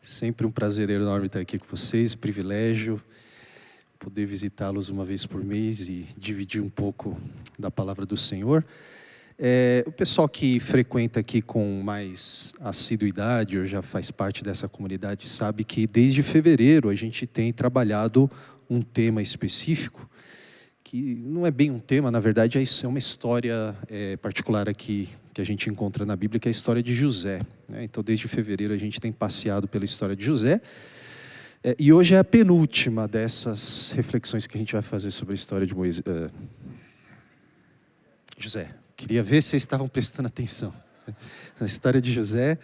Sempre um prazer enorme estar aqui com vocês, privilégio poder visitá-los uma vez por mês e dividir um pouco da palavra do Senhor. O pessoal que frequenta aqui com mais assiduidade ou já faz parte dessa comunidade sabe que desde fevereiro a gente tem trabalhado um tema específico, que não é bem um tema, na verdade é uma história particular aqui que a gente encontra na Bíblia, que é a história de José. Então, desde fevereiro a gente tem passeado pela história de José, e hoje é a penúltima dessas reflexões que a gente vai fazer sobre a história de José. Queria ver se vocês estavam prestando atenção. A história de José,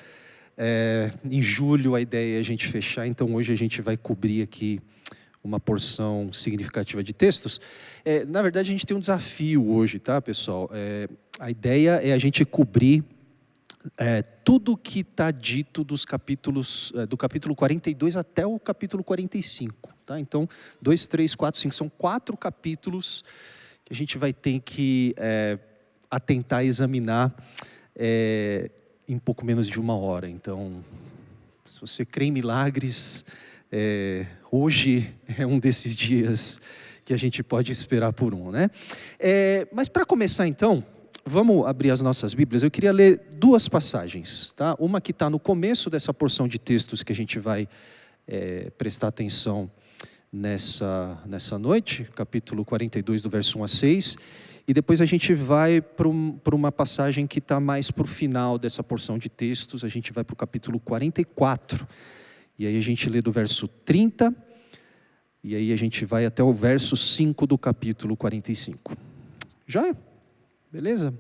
em julho a ideia é a gente fechar, então hoje a gente vai cobrir aqui uma porção significativa de textos. Na verdade, a gente tem um desafio hoje, tá, pessoal? A ideia é a gente cobrir tudo que está dito dos capítulos, do capítulo 42 até o capítulo 45. Tá? Então, 2, 3, 4, 5, são 4 capítulos que a gente vai ter que atentar e examinar em pouco menos de 1 hora. Então, se você crê em milagres, hoje é um desses dias que a gente pode esperar por um, né? Mas para começar então, vamos abrir as nossas Bíblias. Eu queria ler 2 passagens, tá? Uma que está no começo dessa porção de textos que a gente vai prestar atenção nessa noite, capítulo 42, do verso 1 a 6, e depois a gente vai para uma passagem que está mais para o final dessa porção de textos, a gente vai para o capítulo 44, e aí a gente lê do verso 30, e aí a gente vai até o verso 5 do capítulo 45. Já? Beleza?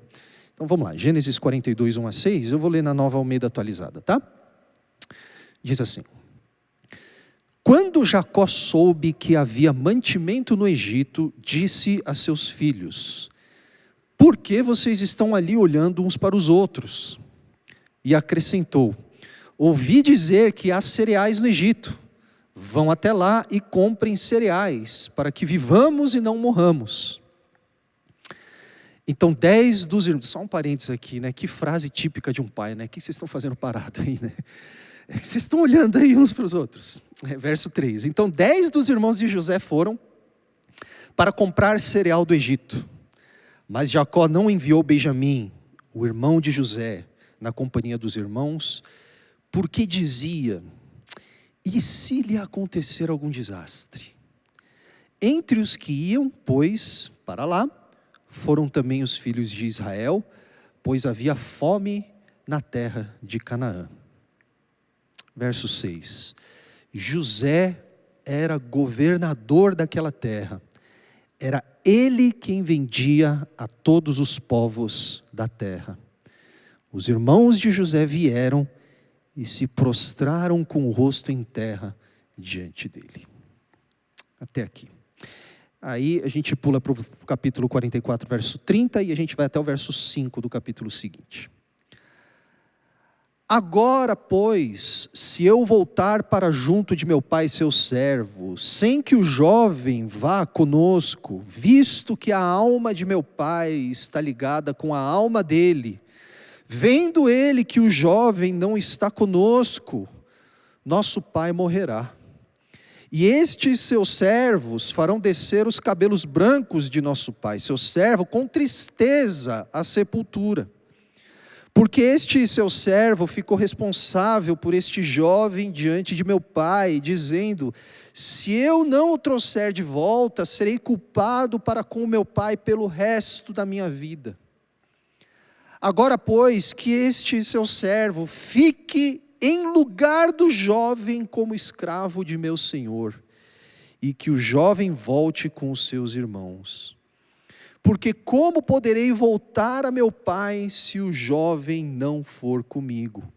Então vamos lá, Gênesis 42, 1 a 6, eu vou ler na Nova Almeida atualizada, tá? Diz assim: Quando Jacó soube que havia mantimento no Egito, disse a seus filhos: Por que vocês estão ali olhando uns para os outros? E acrescentou: Ouvi dizer que há cereais no Egito. Vão até lá e comprem cereais, para que vivamos e não morramos. Então 10 dos irmãos, só um parênteses aqui, né? Que frase típica de um pai, né? O que vocês estão fazendo parado aí, né? Vocês estão olhando aí uns para os outros. Verso 3. Então 10 dos irmãos de José foram para comprar cereal do Egito. Mas Jacó não enviou Benjamim, o irmão de José, na companhia dos irmãos, porque dizia: E se lhe acontecer algum desastre? Entre os que iam, pois, para lá, foram também os filhos de Israel, pois havia fome na terra de Canaã. Verso 6. José era governador daquela terra. Era ele quem vendia a todos os povos da terra. Os irmãos de José vieram e se prostraram com o rosto em terra diante dele. Até aqui. Aí a gente pula para o capítulo 44, verso 30, e a gente vai até o verso 5 do capítulo seguinte. Agora, pois, se eu voltar para junto de meu pai seu servo, sem que o jovem vá conosco, visto que a alma de meu pai está ligada com a alma dele, vendo ele que o jovem não está conosco, nosso pai morrerá. E estes seus servos farão descer os cabelos brancos de nosso pai, seu servo, com tristeza à sepultura. Porque este seu servo ficou responsável por este jovem diante de meu pai, dizendo: Se eu não o trouxer de volta, serei culpado para com o meu pai pelo resto da minha vida. Agora, pois, que este seu servo fique em lugar do jovem como escravo de meu senhor, e que o jovem volte com os seus irmãos. Porque como poderei voltar a meu pai se o jovem não for comigo?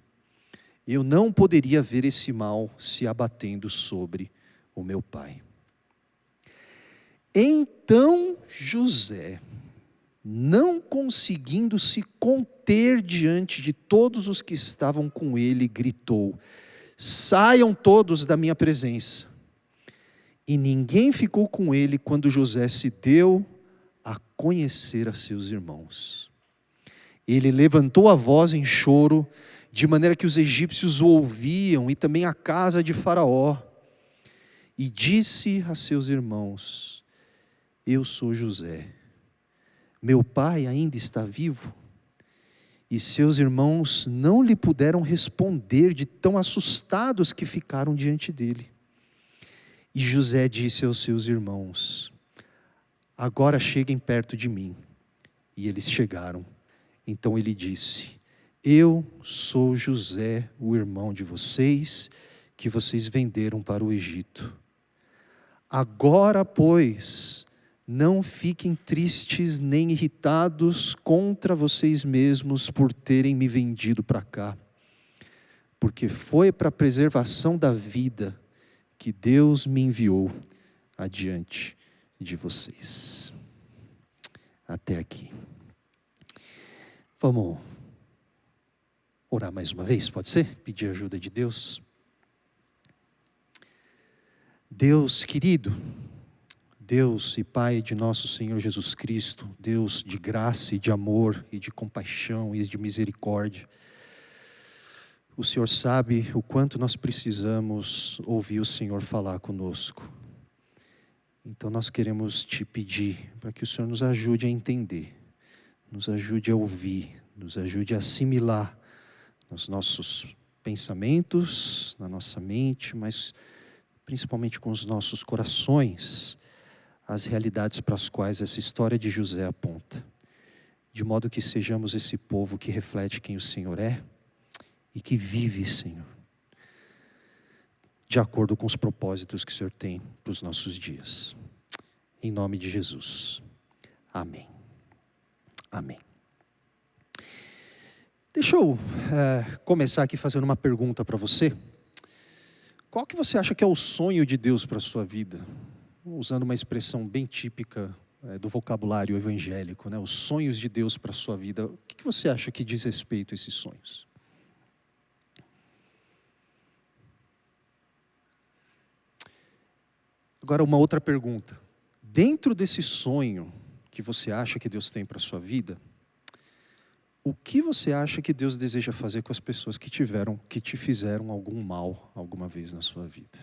Eu não poderia ver esse mal se abatendo sobre o meu pai. Então José, não conseguindo se conter diante de todos os que estavam com ele, gritou: Saiam todos da minha presença. E ninguém ficou com ele quando José se deu a conhecer a seus irmãos. Ele levantou a voz em choro de maneira que os egípcios o ouviam, e também a casa de Faraó. E disse a seus irmãos: eu sou José, meu pai ainda está vivo? E seus irmãos não lhe puderam responder, de tão assustados que ficaram diante dele. E José disse aos seus irmãos: agora cheguem perto de mim. E eles chegaram. Então ele disse: eu sou José, o irmão de vocês, que vocês venderam para o Egito. Agora, pois, não fiquem tristes nem irritados contra vocês mesmos por terem me vendido para cá, porque foi para a preservação da vida que Deus me enviou adiante de vocês. Até aqui. Vamos orar mais uma vez, pode ser? Pedir a ajuda de Deus. Deus querido, Deus e Pai de nosso Senhor Jesus Cristo, Deus de graça e de amor e de compaixão e de misericórdia, o Senhor sabe o quanto nós precisamos ouvir o Senhor falar conosco. Então nós queremos te pedir para que o Senhor nos ajude a entender, nos ajude a ouvir, nos ajude a assimilar nos nossos pensamentos, na nossa mente, mas principalmente com os nossos corações, as realidades para as quais essa história de José aponta, de modo que sejamos esse povo que reflete quem o Senhor é e que vive, Senhor, de acordo com os propósitos que o Senhor tem para os nossos dias. Em nome de Jesus. Amém. Amém. Deixa eu começar aqui fazendo uma pergunta para você. Qual que você acha que é o sonho de Deus para a sua vida? Usando uma expressão bem típica do vocabulário evangélico, né? Os sonhos de Deus para a sua vida. O que você acha que diz respeito a esses sonhos? Agora uma outra pergunta. Dentro desse sonho que você acha que Deus tem para a sua vida, o que você acha que Deus deseja fazer com as pessoas que te fizeram algum mal alguma vez na sua vida?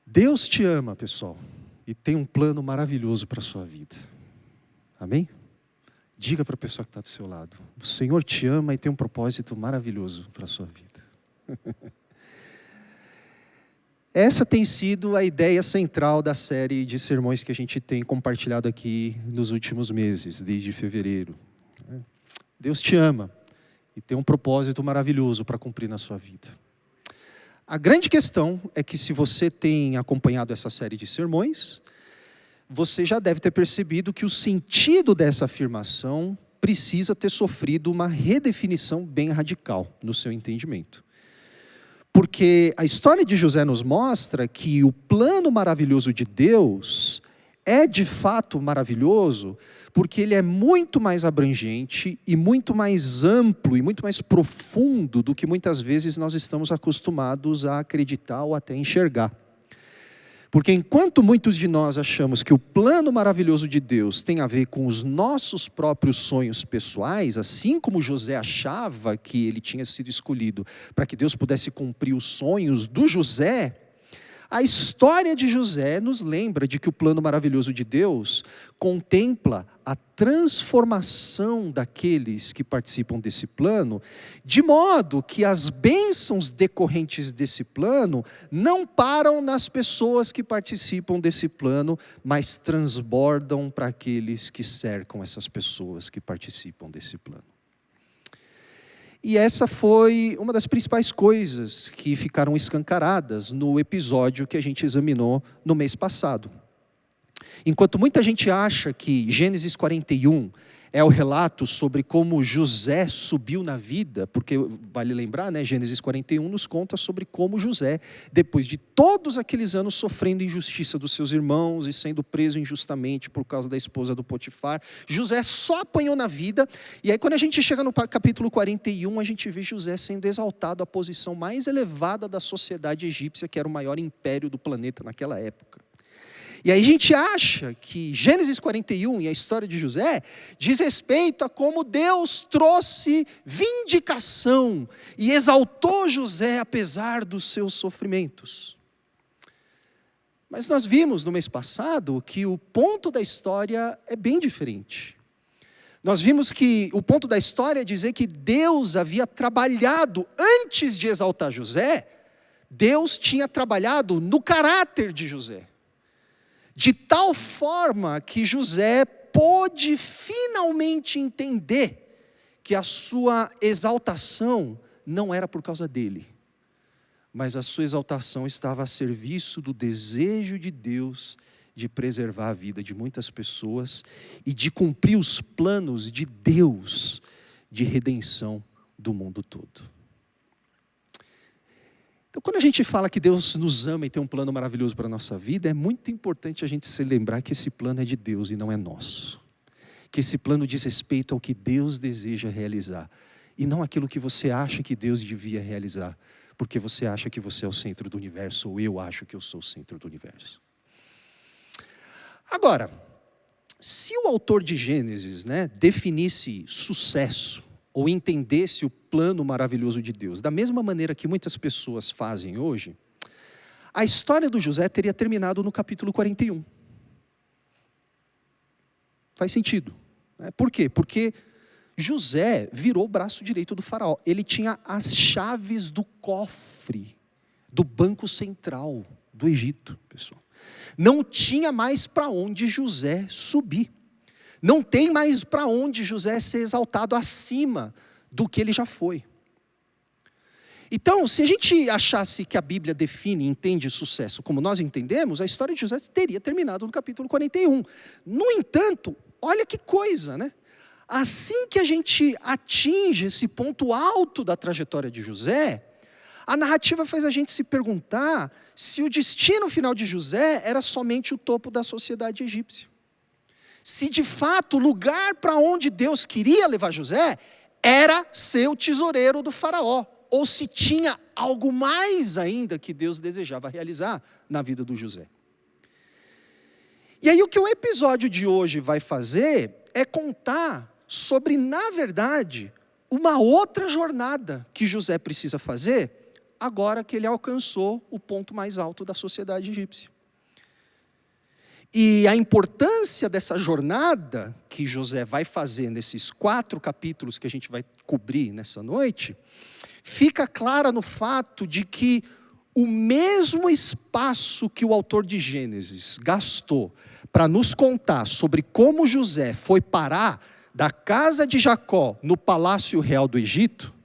Deus te ama, pessoal, e tem um plano maravilhoso para a sua vida. Amém? Diga para a pessoa que está do seu lado: o Senhor te ama e tem um propósito maravilhoso para a sua vida. Essa tem sido a ideia central da série de sermões que a gente tem compartilhado aqui nos últimos meses, desde fevereiro. Deus te ama e tem um propósito maravilhoso para cumprir na sua vida. A grande questão é que, se você tem acompanhado essa série de sermões, você já deve ter percebido que o sentido dessa afirmação precisa ter sofrido uma redefinição bem radical no seu entendimento. Porque a história de José nos mostra que o plano maravilhoso de Deus é de fato maravilhoso, porque ele é muito mais abrangente e muito mais amplo e muito mais profundo do que muitas vezes nós estamos acostumados a acreditar ou até enxergar. Porque enquanto muitos de nós achamos que o plano maravilhoso de Deus tem a ver com os nossos próprios sonhos pessoais, assim como José achava que ele tinha sido escolhido para que Deus pudesse cumprir os sonhos do José, a história de José nos lembra de que o plano maravilhoso de Deus contempla a transformação daqueles que participam desse plano, de modo que as bênçãos decorrentes desse plano não param nas pessoas que participam desse plano, mas transbordam para aqueles que cercam essas pessoas que participam desse plano. E essa foi uma das principais coisas que ficaram escancaradas no episódio que a gente examinou no mês passado. Enquanto muita gente acha que Gênesis 41 é o relato sobre como José subiu na vida, porque vale lembrar, né, Gênesis 41 nos conta sobre como José, depois de todos aqueles anos sofrendo injustiça dos seus irmãos e sendo preso injustamente por causa da esposa do Potifar, José só apanhou na vida. E aí, quando a gente chega no capítulo 41, a gente vê José sendo exaltado à posição mais elevada da sociedade egípcia, que era o maior império do planeta naquela época. E aí a gente acha que Gênesis 41 e a história de José diz respeito a como Deus trouxe vindicação e exaltou José apesar dos seus sofrimentos. Mas nós vimos no mês passado que o ponto da história é bem diferente. Nós vimos que o ponto da história é dizer que Deus havia trabalhado, antes de exaltar José, Deus tinha trabalhado no caráter de José. De tal forma que José pôde finalmente entender que a sua exaltação não era por causa dele, mas a sua exaltação estava a serviço do desejo de Deus de preservar a vida de muitas pessoas e de cumprir os planos de Deus de redenção do mundo todo. Então, quando a gente fala que Deus nos ama e tem um plano maravilhoso para a nossa vida, é muito importante a gente se lembrar que esse plano é de Deus e não é nosso. Que esse plano diz respeito ao que Deus deseja realizar e não aquilo que você acha que Deus devia realizar, porque você acha que você é o centro do universo ou eu acho que eu sou o centro do universo. Agora, se o autor de Gênesis, definisse sucesso ou entendesse o plano maravilhoso de Deus da mesma maneira que muitas pessoas fazem hoje, a história do José teria terminado no capítulo 41. Faz sentido. Por quê? Porque José virou o braço direito do faraó. Ele tinha as chaves do cofre, do banco central do Egito, pessoal. Não tinha mais para onde José subir. Não tem mais para onde José ser exaltado acima do que ele já foi. Então, se a gente achasse que a Bíblia define e entende sucesso como nós entendemos, a história de José teria terminado no capítulo 41. No entanto, olha que coisa, Assim que a gente atinge esse ponto alto da trajetória de José, a narrativa faz a gente se perguntar se o destino final de José era somente o topo da sociedade egípcia. Se de fato o lugar para onde Deus queria levar José era ser o tesoureiro do faraó, ou se tinha algo mais ainda que Deus desejava realizar na vida do José. E aí o que o episódio de hoje vai fazer é contar sobre, na verdade, uma outra jornada que José precisa fazer agora que ele alcançou o ponto mais alto da sociedade egípcia. E a importância dessa jornada que José vai fazer nesses 4 capítulos que a gente vai cobrir nessa noite, fica clara no fato de que o mesmo espaço que o autor de Gênesis gastou para nos contar sobre como José foi parar da casa de Jacó no palácio real do Egito,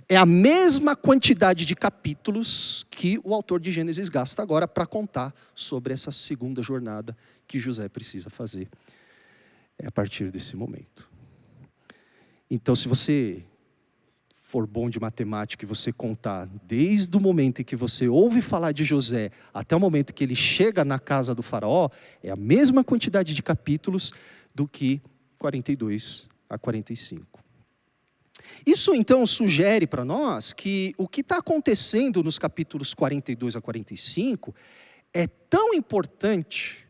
é a mesma quantidade de capítulos que o autor de Gênesis gasta agora para contar sobre essa segunda jornada que José precisa fazer. É a partir desse momento. Então, se você for bom de matemática e você contar desde o momento em que você ouve falar de José até o momento que ele chega na casa do faraó, é a mesma quantidade de capítulos do que 42 a 45. Isso então sugere para nós que o que está acontecendo nos capítulos 42 a 45 é tão importante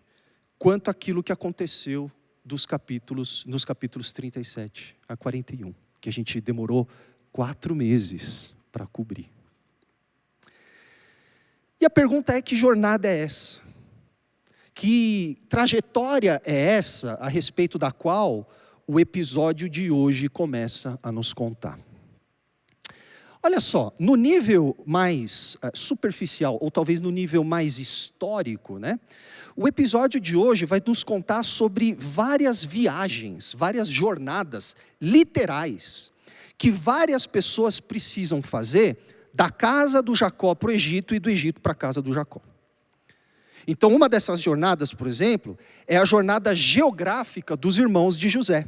quanto aquilo que aconteceu nos capítulos 37 a 41, que a gente demorou 4 meses para cobrir. E a pergunta é: que jornada é essa? Que trajetória é essa a respeito da qual o episódio de hoje começa a nos contar? Olha só, no nível mais superficial, ou talvez no nível mais histórico, o episódio de hoje vai nos contar sobre várias viagens, várias jornadas literais, que várias pessoas precisam fazer da casa do Jacó para o Egito e do Egito para a casa do Jacó. Então, uma dessas jornadas, por exemplo, é a jornada geográfica dos irmãos de José.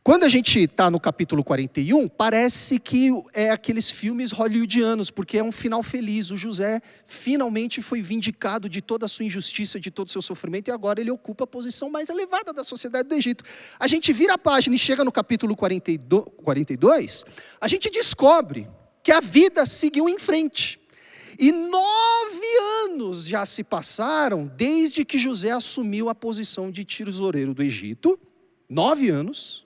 Quando a gente está no capítulo 41, parece que é aqueles filmes hollywoodianos, porque é um final feliz. O José finalmente foi vindicado de toda a sua injustiça, de todo o seu sofrimento, e agora ele ocupa a posição mais elevada da sociedade do Egito. A gente vira a página e chega no capítulo 42, a gente descobre que a vida seguiu em frente. E 9 anos já se passaram desde que José assumiu a posição de tesoureiro do Egito. 9 anos.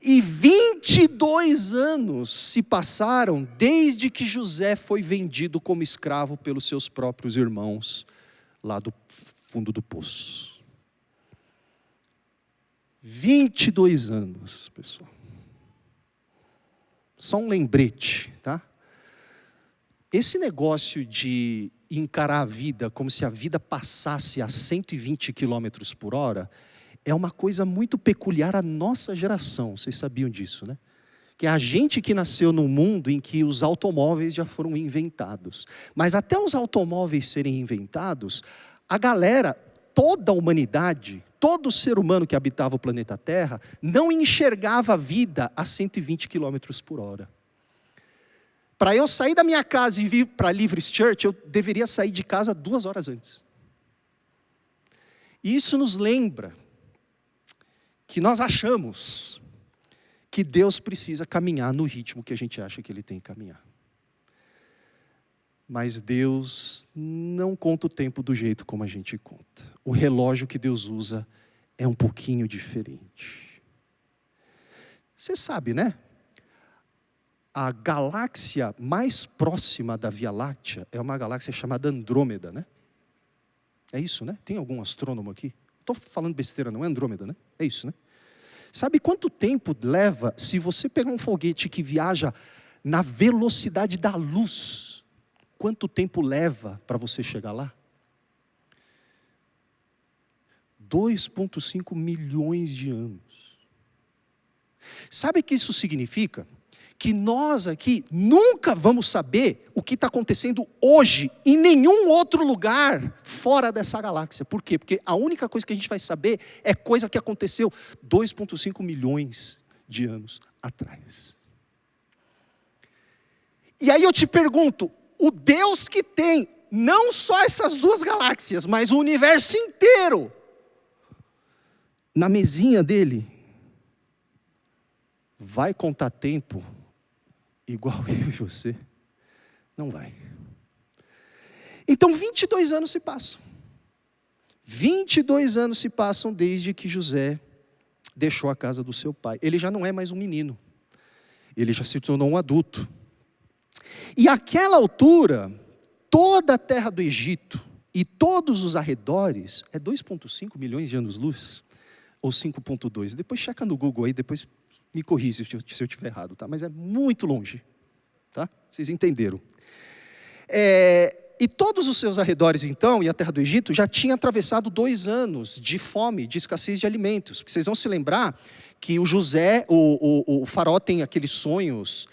E 22 anos se passaram desde que José foi vendido como escravo pelos seus próprios irmãos, lá do fundo do poço. 22 anos, pessoal. Só um lembrete, tá? Esse negócio de encarar a vida como se a vida passasse a 120 quilômetros por hora é uma coisa muito peculiar à nossa geração. Vocês sabiam disso, né? Que é a gente que nasceu num mundo em que os automóveis já foram inventados. Mas até os automóveis serem inventados, a galera, toda a humanidade, todo ser humano que habitava o planeta Terra, não enxergava a vida a 120 quilômetros por hora. Para eu sair da minha casa e vir para Livres Church, eu deveria sair de casa 2 horas antes. E isso nos lembra que nós achamos que Deus precisa caminhar no ritmo que a gente acha que Ele tem que caminhar. Mas Deus não conta o tempo do jeito como a gente conta. O relógio que Deus usa é um pouquinho diferente. Você sabe, né? A galáxia mais próxima da Via Láctea é uma galáxia chamada Andrômeda, né? É isso, né? Tem algum astrônomo aqui? Estou falando besteira, não é Andrômeda, né? É isso, né? Sabe quanto tempo leva se você pegar um foguete que viaja na velocidade da luz? Quanto tempo leva para você chegar lá? 2,5 milhões de anos. Sabe o que isso significa? Que nós aqui nunca vamos saber o que está acontecendo hoje em nenhum outro lugar fora dessa galáxia. Por quê? Porque a única coisa que a gente vai saber é coisa que aconteceu 2,5 milhões de anos atrás. E aí eu te pergunto, o Deus que tem não só essas 2 galáxias, mas o universo inteiro, na mesinha dele, vai contar tempo igual eu e você? Não vai. Então 22 anos se passam. 22 anos se passam desde que José deixou a casa do seu pai. Ele já não é mais um menino. Ele já se tornou um adulto. E àquela altura, toda a terra do Egito e todos os arredores, é 2,5 milhões de anos-luz? Ou 5,2? Depois checa no Google aí, depois me corrija se eu estiver errado, tá? Mas é muito longe, tá? Vocês entenderam. E todos os seus arredores, então, e a terra do Egito, já tinha atravessado 2 anos de fome, de escassez de alimentos. Porque vocês vão se lembrar que o José, o faraó tem aqueles sonhos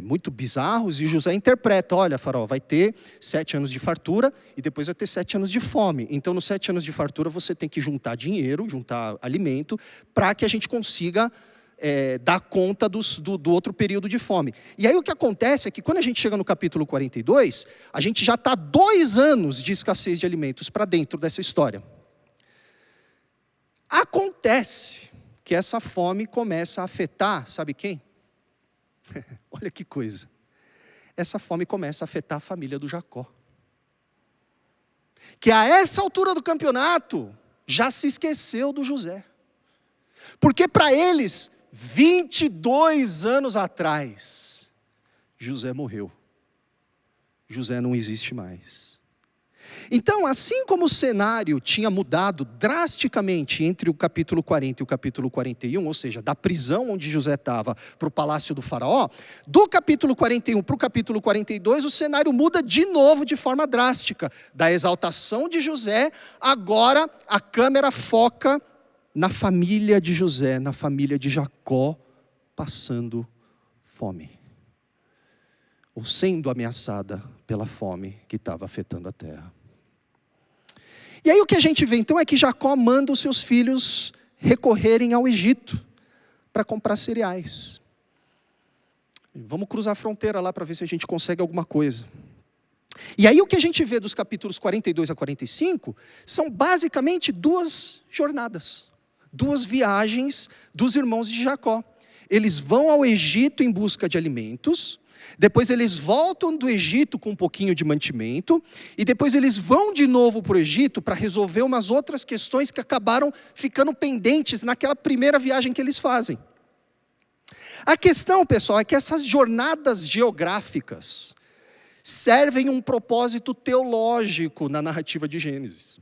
muito bizarros, e José interpreta, olha, faraó, vai ter 7 anos de fartura, e depois vai ter 7 anos de fome. Então, nos 7 anos de fartura, você tem que juntar dinheiro, juntar alimento, para que a gente consiga dar conta do outro período de fome. E aí o que acontece é que quando a gente chega no capítulo 42, a gente já está 2 anos de escassez de alimentos para dentro dessa história. Acontece que essa fome começa a afetar, sabe quem? Olha que coisa. Essa fome começa a afetar a família do Jacó. Que a essa altura do campeonato, já se esqueceu do José. Porque para eles, 22 anos atrás, José morreu. José não existe mais. Então, assim como o cenário tinha mudado drasticamente entre o capítulo 40 e o capítulo 41, ou seja, da prisão onde José estava para o palácio do faraó, do capítulo 41 para o capítulo 42, o cenário muda de novo de forma drástica. Da exaltação de José, agora a câmera foca na família de José, na família de Jacó, passando fome. Ou sendo ameaçada pela fome que estava afetando a terra. E aí o que a gente vê então é que Jacó manda os seus filhos recorrerem ao Egito para comprar cereais. Vamos cruzar a fronteira lá para ver se a gente consegue alguma coisa. E aí o que a gente vê dos capítulos 42 a 45 são basicamente 2 jornadas. 2 viagens dos irmãos de Jacó. Eles vão ao Egito em busca de alimentos, Depois eles voltam do Egito com um pouquinho de mantimento, e depois eles vão de novo para o Egito para resolver umas outras questões que acabaram ficando pendentes naquela primeira viagem que eles fazem. A questão, pessoal, é que essas jornadas geográficas servem um propósito teológico na narrativa de Gênesis.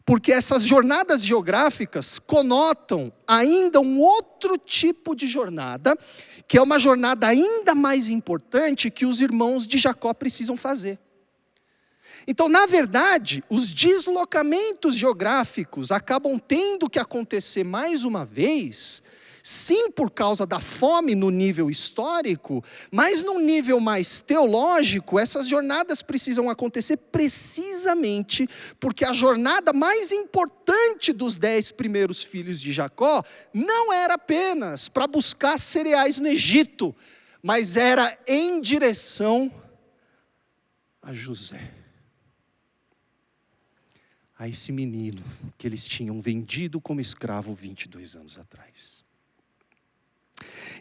Porque essas jornadas geográficas conotam ainda um outro tipo de jornada, que é uma jornada ainda mais importante que os irmãos de Jacó precisam fazer. Então, na verdade, os deslocamentos geográficos acabam tendo que acontecer mais uma vez, sim por causa da fome no nível histórico, mas num nível mais teológico, essas jornadas precisam acontecer precisamente porque a jornada mais importante dos 10 primeiros filhos de Jacó não era apenas para buscar cereais no Egito, mas era em direção a José. A esse menino que eles tinham vendido como escravo 22 anos atrás.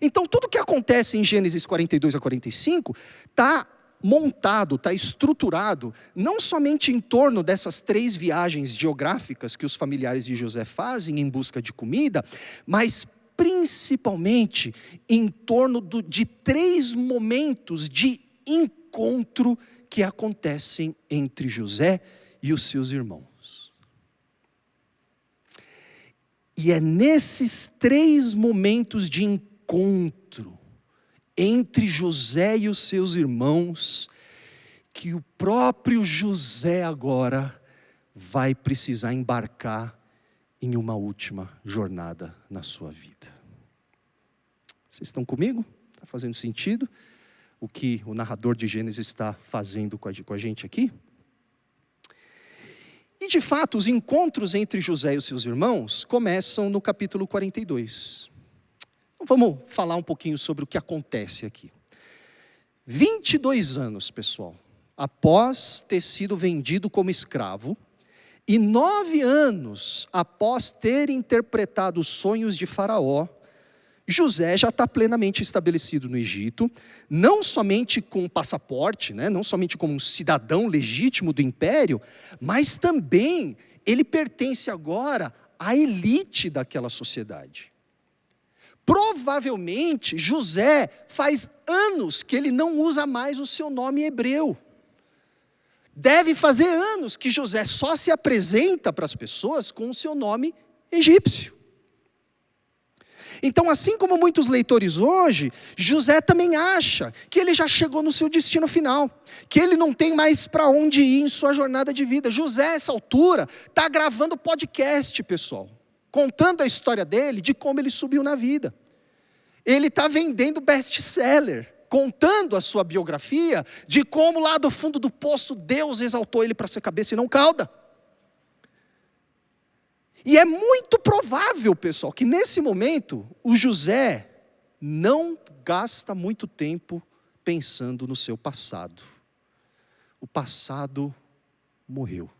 Então, tudo que acontece em Gênesis 42 a 45 está montado, está estruturado, não somente em torno dessas 3 viagens geográficas que os familiares de José fazem em busca de comida, mas principalmente em torno de 3 momentos de encontro que acontecem entre José e os seus irmãos. E é nesses 3 momentos de encontro entre José e os seus irmãos que o próprio José agora vai precisar embarcar em uma última jornada na sua vida. Vocês estão comigo? Está fazendo sentido o que o narrador de Gênesis está fazendo com a gente aqui? E de fato, os encontros entre José e os seus irmãos começam no capítulo 42. Então, vamos falar um pouquinho sobre o que acontece aqui. 22 anos, pessoal, após ter sido vendido como escravo, e 9 anos após ter interpretado os sonhos de Faraó, José já está plenamente estabelecido no Egito, não somente com passaporte, não somente como um cidadão legítimo do império, mas também ele pertence agora à elite daquela sociedade. Provavelmente José faz anos que ele não usa mais o seu nome hebreu. Deve fazer anos que José só se apresenta para as pessoas com o seu nome egípcio. Então, assim como muitos leitores hoje, José também acha que ele já chegou no seu destino final, que ele não tem mais para onde ir em sua jornada de vida. José, a essa altura, está gravando podcast, pessoal, contando a história dele, de como ele subiu na vida. Ele está vendendo best-seller, contando a sua biografia, de como lá do fundo do poço Deus exaltou ele para ser cabeça e não cauda. E é muito provável, pessoal, que nesse momento, o José não gasta muito tempo pensando no seu passado. O passado morreu.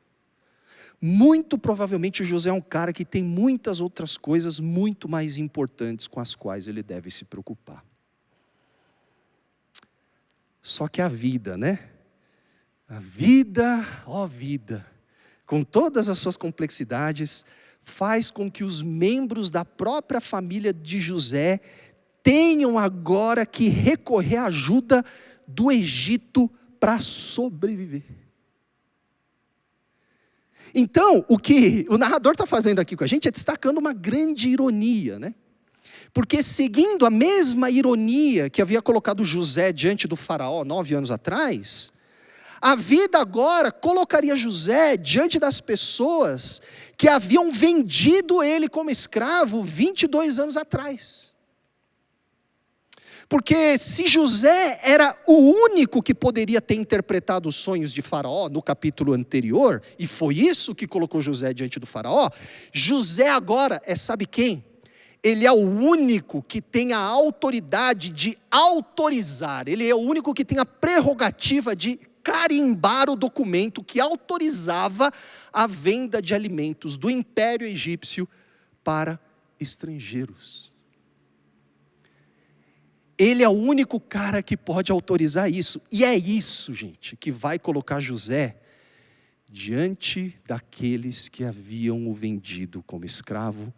Muito provavelmente o José é um cara que tem muitas outras coisas muito mais importantes com as quais ele deve se preocupar. Só que a vida, A vida, ó vida, com todas as suas complexidades, faz com que os membros da própria família de José tenham agora que recorrer à ajuda do Egito para sobreviver. Então, o que o narrador está fazendo aqui com a gente é destacando uma grande ironia, Porque seguindo a mesma ironia que havia colocado José diante do faraó 9 anos atrás, a vida agora colocaria José diante das pessoas que haviam vendido ele como escravo 22 anos atrás. Porque se José era o único que poderia ter interpretado os sonhos de Faraó no capítulo anterior, e foi isso que colocou José diante do Faraó, José agora sabe quem? Ele é o único que tem a autoridade de autorizar, ele é o único que tem a prerrogativa de carimbar o documento que autorizava a venda de alimentos do Império Egípcio para estrangeiros. Ele é o único cara que pode autorizar isso. E é isso, gente, que vai colocar José diante daqueles que haviam o vendido como escravo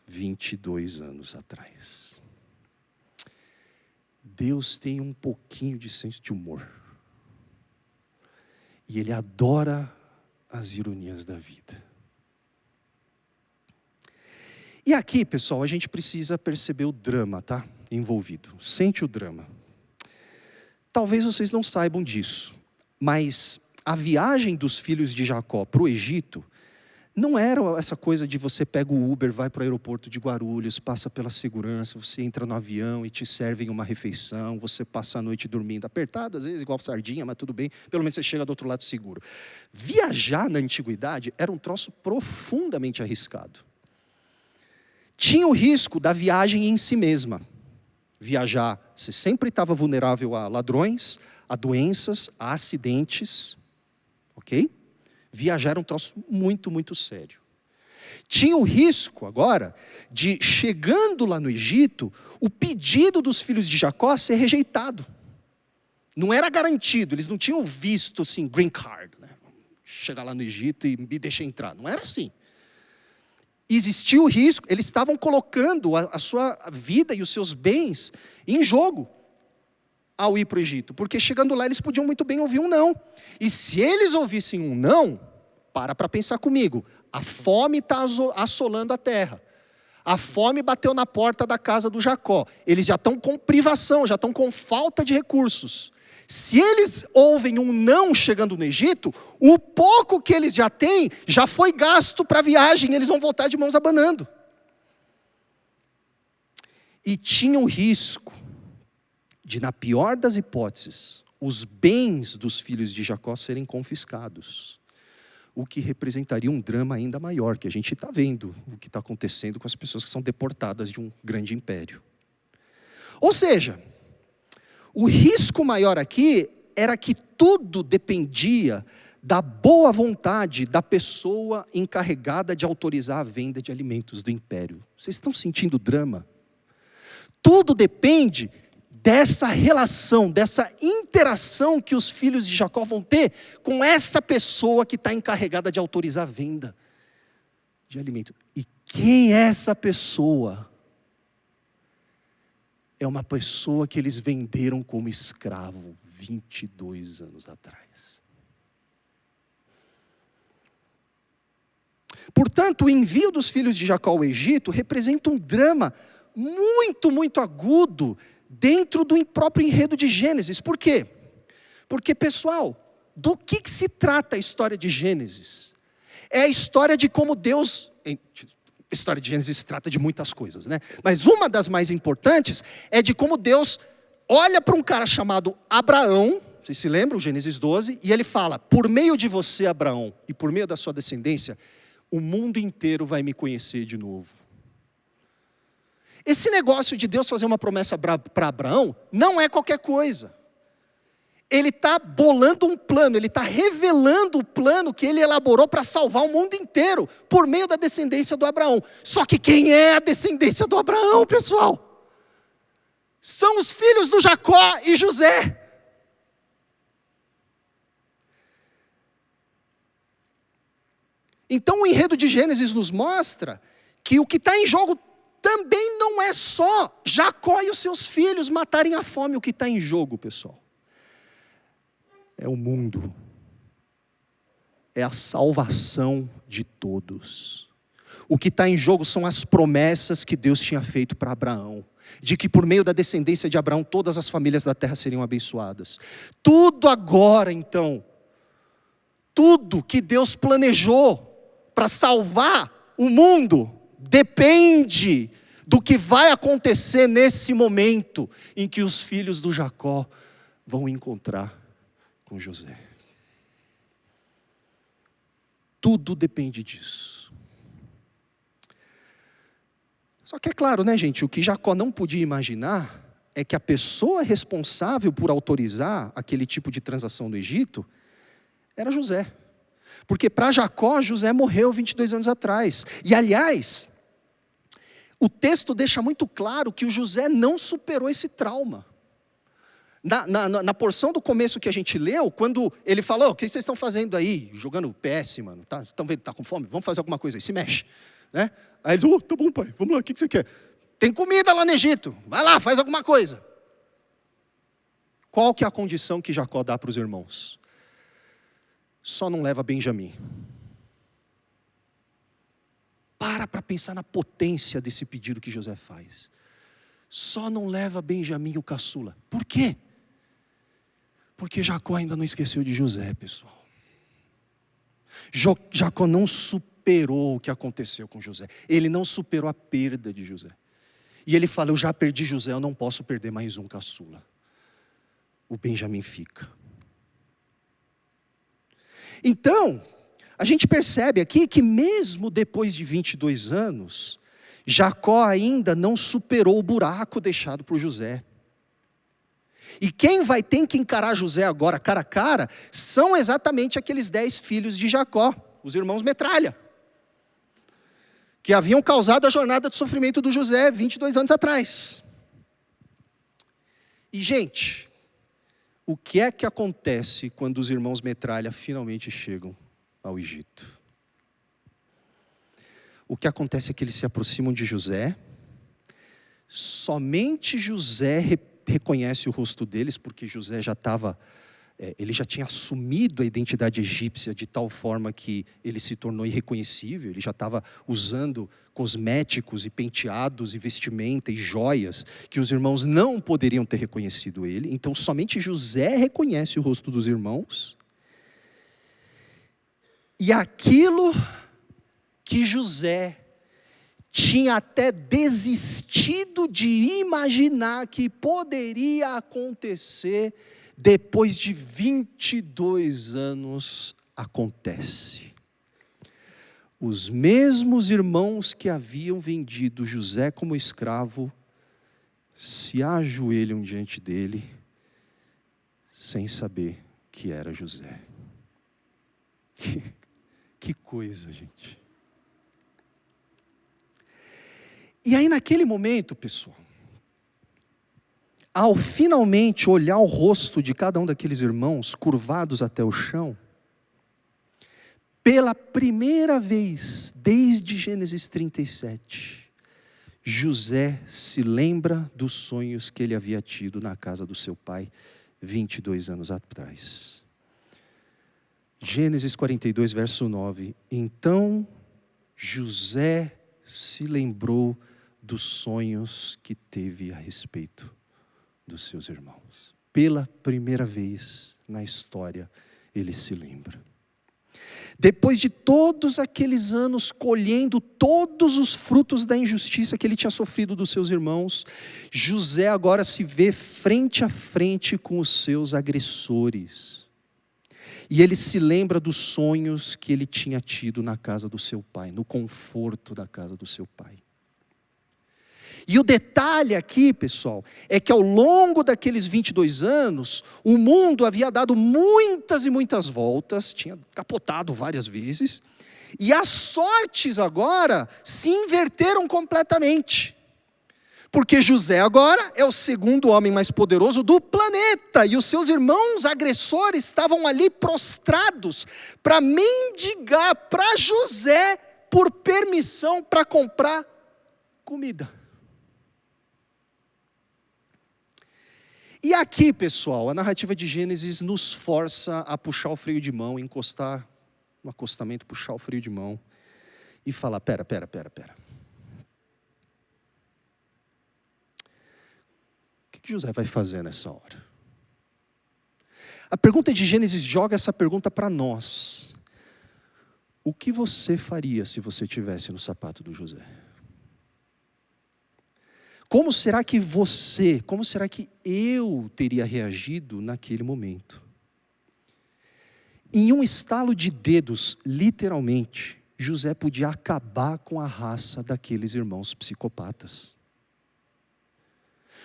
22 anos atrás. Deus tem um pouquinho de senso de humor. E Ele adora as ironias da vida. E aqui, pessoal, a gente precisa perceber o drama, tá? Envolvido. Sente o drama. Talvez vocês não saibam disso, mas a viagem dos filhos de Jacó para o Egito não era essa coisa de você pega o Uber, vai para o aeroporto de Guarulhos, passa pela segurança, você entra no avião e te servem uma refeição, você passa a noite dormindo apertado, às vezes igual sardinha, mas tudo bem, pelo menos você chega do outro lado seguro. Viajar na antiguidade era um troço profundamente arriscado. Tinha o risco da viagem em si mesma. Viajar, você sempre estava vulnerável a ladrões, a doenças, a acidentes, ok? Viajar era um troço muito, muito sério. Tinha o risco agora de, chegando lá no Egito, o pedido dos filhos de Jacó ser rejeitado. Não era garantido, eles não tinham visto assim, green card, né? Chegar lá no Egito e me deixar entrar, não era assim. Existia o risco, eles estavam colocando a sua vida e os seus bens em jogo ao ir para o Egito, porque chegando lá eles podiam muito bem ouvir um não. E se eles ouvissem um não, para pensar comigo, a fome está assolando a terra. A fome bateu na porta da casa do Jacó. Eles já estão com privação, já estão com falta de recursos. Se eles ouvem um não chegando no Egito, o pouco que eles já têm, já foi gasto para a viagem, eles vão voltar de mãos abanando. E tinha o risco de, na pior das hipóteses, os bens dos filhos de Jacó serem confiscados. O que representaria um drama ainda maior, que a gente está vendo o que está acontecendo com as pessoas que são deportadas de um grande império. Ou seja, o risco maior aqui era que tudo dependia da boa vontade da pessoa encarregada de autorizar a venda de alimentos do império. Vocês estão sentindo o drama? Tudo depende dessa relação, dessa interação que os filhos de Jacó vão ter com essa pessoa que está encarregada de autorizar a venda de alimento. E quem é essa pessoa? É uma pessoa que eles venderam como escravo 22 anos atrás. Portanto, o envio dos filhos de Jacó ao Egito representa um drama muito, muito agudo dentro do próprio enredo de Gênesis. Por quê? Porque, pessoal, do que se trata a história de Gênesis? É a história de como Deus... A história de Gênesis se trata de muitas coisas, né? Mas uma das mais importantes é de como Deus olha para um cara chamado Abraão, vocês se lembram, Gênesis 12, e ele fala, por meio de você, Abraão, e por meio da sua descendência, o mundo inteiro vai me conhecer de novo. Esse negócio de Deus fazer uma promessa para Abraão não é qualquer coisa. Ele está bolando um plano, ele está revelando o plano que ele elaborou para salvar o mundo inteiro, por meio da descendência do Abraão. Só que quem é a descendência do Abraão, pessoal? São os filhos do Jacó e José. Então o enredo de Gênesis nos mostra que o que está em jogo também não é só Jacó e os seus filhos matarem a fome. O que está em jogo, pessoal, é o mundo, é a salvação de todos. O que está em jogo são as promessas que Deus tinha feito para Abraão, de que por meio da descendência de Abraão, todas as famílias da terra seriam abençoadas. Tudo agora, então, tudo que Deus planejou para salvar o mundo, depende do que vai acontecer nesse momento, em que os filhos do Jacó vão encontrar com José. Tudo depende disso. Só que é claro, né, gente, o que Jacó não podia imaginar é que a pessoa responsável por autorizar aquele tipo de transação no Egito era José. Porque para Jacó, José morreu 22 anos atrás. E aliás, o texto deixa muito claro que o José não superou esse trauma. Na porção do começo que a gente leu, quando ele falou, o que vocês estão fazendo aí? Jogando PS, mano, tá? Estão vendo que tá com fome? Vamos fazer alguma coisa aí, se mexe. Né? Aí eles, tá bom, pai, vamos lá, o que você quer? Tem comida lá no Egito, vai lá, faz alguma coisa. Qual que é a condição que Jacó dá para os irmãos? Só não leva Benjamim. Para pensar na potência desse pedido que José faz. Só não leva Benjamim o caçula. Por quê? Porque Jacó ainda não esqueceu de José, pessoal. Jacó não superou o que aconteceu com José. Ele não superou a perda de José. E ele fala, eu já perdi José, eu não posso perder mais um caçula. O Benjamim fica. Então, a gente percebe aqui que mesmo depois de 22 anos, Jacó ainda não superou o buraco deixado por José. E quem vai ter que encarar José agora cara a cara, são exatamente aqueles 10 filhos de Jacó, os irmãos Metralha, que haviam causado a jornada de sofrimento do José 22 anos atrás. E gente, o que é que acontece quando os irmãos Metralha finalmente chegam ao Egito? O que acontece é que eles se aproximam de José, somente José reconhece o rosto deles, porque José já estava, ele já tinha assumido a identidade egípcia de tal forma que ele se tornou irreconhecível, ele já estava usando cosméticos e penteados e vestimenta e joias, que os irmãos não poderiam ter reconhecido ele, então somente José reconhece o rosto dos irmãos, e aquilo que José tinha até desistido de imaginar que poderia acontecer, depois de 22 anos, acontece. Os mesmos irmãos que haviam vendido José como escravo, se ajoelham diante dele, sem saber que era José. Que coisa, gente. E aí naquele momento, pessoal, ao finalmente olhar o rosto de cada um daqueles irmãos, curvados até o chão, pela primeira vez, desde Gênesis 37, José se lembra dos sonhos que ele havia tido na casa do seu pai, 22 anos atrás. Gênesis 42, verso 9. Então José se lembrou dos sonhos que teve a respeito dos seus irmãos. Pela primeira vez na história, ele se lembra. Depois de todos aqueles anos colhendo todos os frutos da injustiça que ele tinha sofrido dos seus irmãos, José agora se vê frente a frente com os seus agressores. E ele se lembra dos sonhos que ele tinha tido na casa do seu pai, no conforto da casa do seu pai. E o detalhe aqui, pessoal, é que ao longo daqueles 22 anos, o mundo havia dado muitas e muitas voltas, tinha capotado várias vezes, e as sortes agora se inverteram completamente. Porque José agora é o segundo homem mais poderoso do planeta, e os seus irmãos agressores estavam ali prostrados para mendigar para José por permissão para comprar comida. E aqui, pessoal, a narrativa de Gênesis nos força a puxar o freio de mão, encostar no acostamento, puxar o freio de mão e falar, pera. O que José vai fazer nessa hora? A pergunta de Gênesis joga essa pergunta para nós. O que você faria se você estivesse no sapato do José? Como será que eu teria reagido naquele momento? Em um estalo de dedos, literalmente, José podia acabar com a raça daqueles irmãos psicopatas.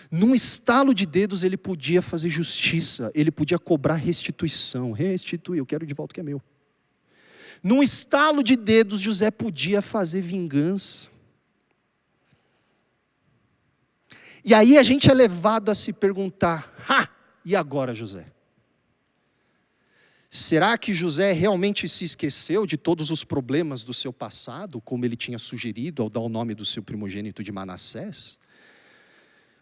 Num estalo de dedos ele podia fazer justiça, ele podia cobrar restituição. Restituir, eu quero de volta o que é meu. Num estalo de dedos José podia fazer vingança. E aí a gente é levado a se perguntar, e agora José? Será que José realmente se esqueceu de todos os problemas do seu passado, como ele tinha sugerido ao dar o nome do seu primogênito de Manassés?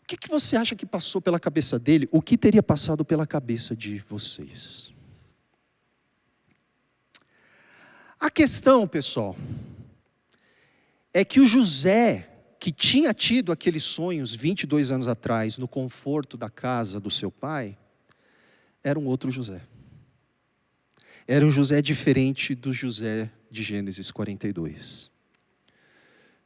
O que você acha que passou pela cabeça dele? O que teria passado pela cabeça de vocês? A questão, pessoal, é que o José, que tinha tido aqueles sonhos 22 anos atrás, no conforto da casa do seu pai, era um outro José. Era um José diferente do José de Gênesis 42.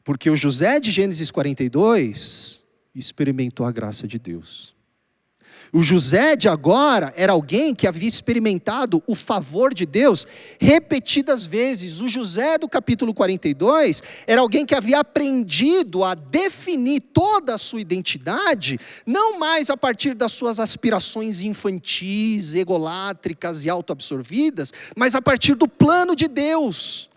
Porque o José de Gênesis 42 experimentou a graça de Deus. O José de agora era alguém que havia experimentado o favor de Deus repetidas vezes. O José do capítulo 42 era alguém que havia aprendido a definir toda a sua identidade, não mais a partir das suas aspirações infantis, egolátricas e autoabsorvidas, mas a partir do plano de Deus.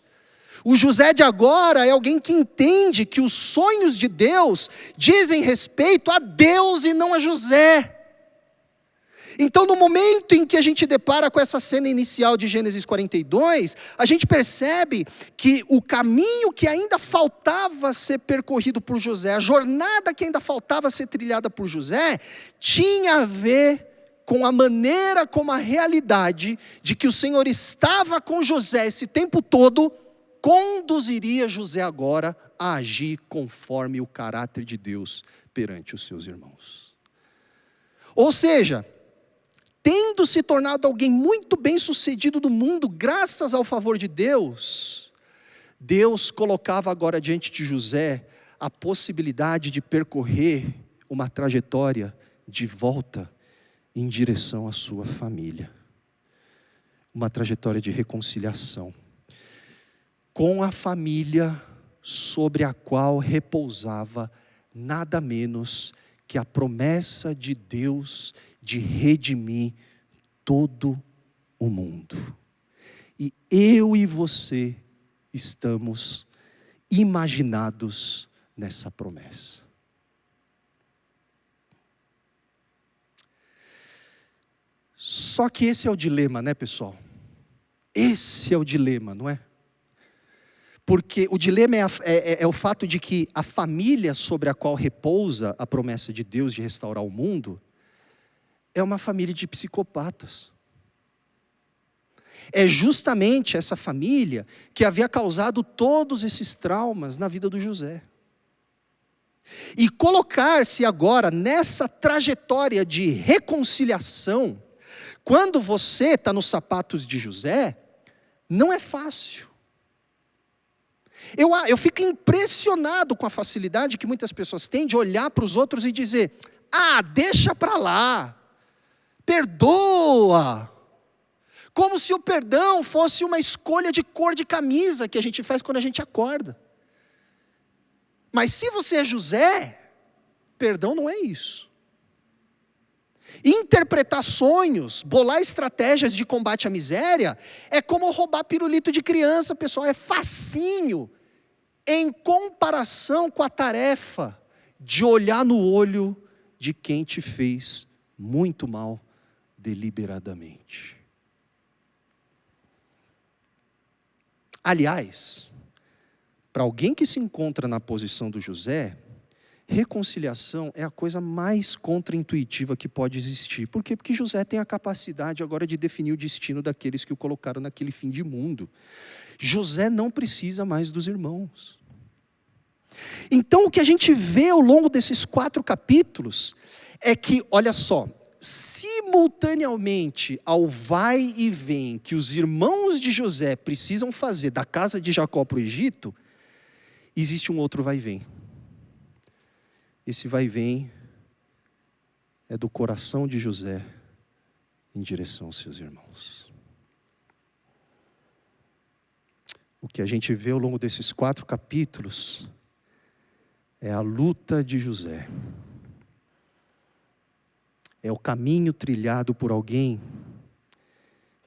O José de agora é alguém que entende que os sonhos de Deus dizem respeito a Deus e não a José. Então, no momento em que a gente depara com essa cena inicial de Gênesis 42, a gente percebe que o caminho que ainda faltava ser percorrido por José, a jornada que ainda faltava ser trilhada por José, tinha a ver com a maneira como a realidade de que o Senhor estava com José esse tempo todo, conduziria José agora a agir conforme o caráter de Deus perante os seus irmãos. Ou seja, tendo se tornado alguém muito bem sucedido no mundo, graças ao favor de Deus, Deus colocava agora diante de José a possibilidade de percorrer uma trajetória de volta em direção à sua família. Uma trajetória de reconciliação com a família sobre a qual repousava nada menos que a promessa de Deus de redimir todo o mundo. E eu e você estamos imaginados nessa promessa. Só que esse é o dilema, né, pessoal? Esse é o dilema, não é? Porque o dilema é o fato de que a família sobre a qual repousa a promessa de Deus de restaurar o mundo é uma família de psicopatas. É justamente essa família que havia causado todos esses traumas na vida do José. E colocar-se agora nessa trajetória de reconciliação, quando você está nos sapatos de José, não é fácil. Eu fico impressionado com a facilidade que muitas pessoas têm de olhar para os outros e dizer: deixa para lá. Perdoa, como se o perdão fosse uma escolha de cor de camisa que a gente faz quando a gente acorda. Mas se você é José, perdão não é isso. Interpretar sonhos, bolar estratégias de combate à miséria, é como roubar pirulito de criança, pessoal, é facinho, em comparação com a tarefa de olhar no olho de quem te fez muito mal deliberadamente. Aliás, para alguém que se encontra na posição do José, reconciliação é a coisa mais contraintuitiva que pode existir. Por quê? Porque José tem a capacidade agora de definir o destino daqueles que o colocaram naquele fim de mundo. José não precisa mais dos irmãos. Então o que a gente vê ao longo desses 4 capítulos é que, olha só, simultaneamente ao vai e vem que os irmãos de José precisam fazer da casa de Jacó para o Egito, existe um outro vai e vem. Esse vai e vem é do coração de José em direção aos seus irmãos. O que a gente vê ao longo desses 4 capítulos é a luta de José. É o caminho trilhado por alguém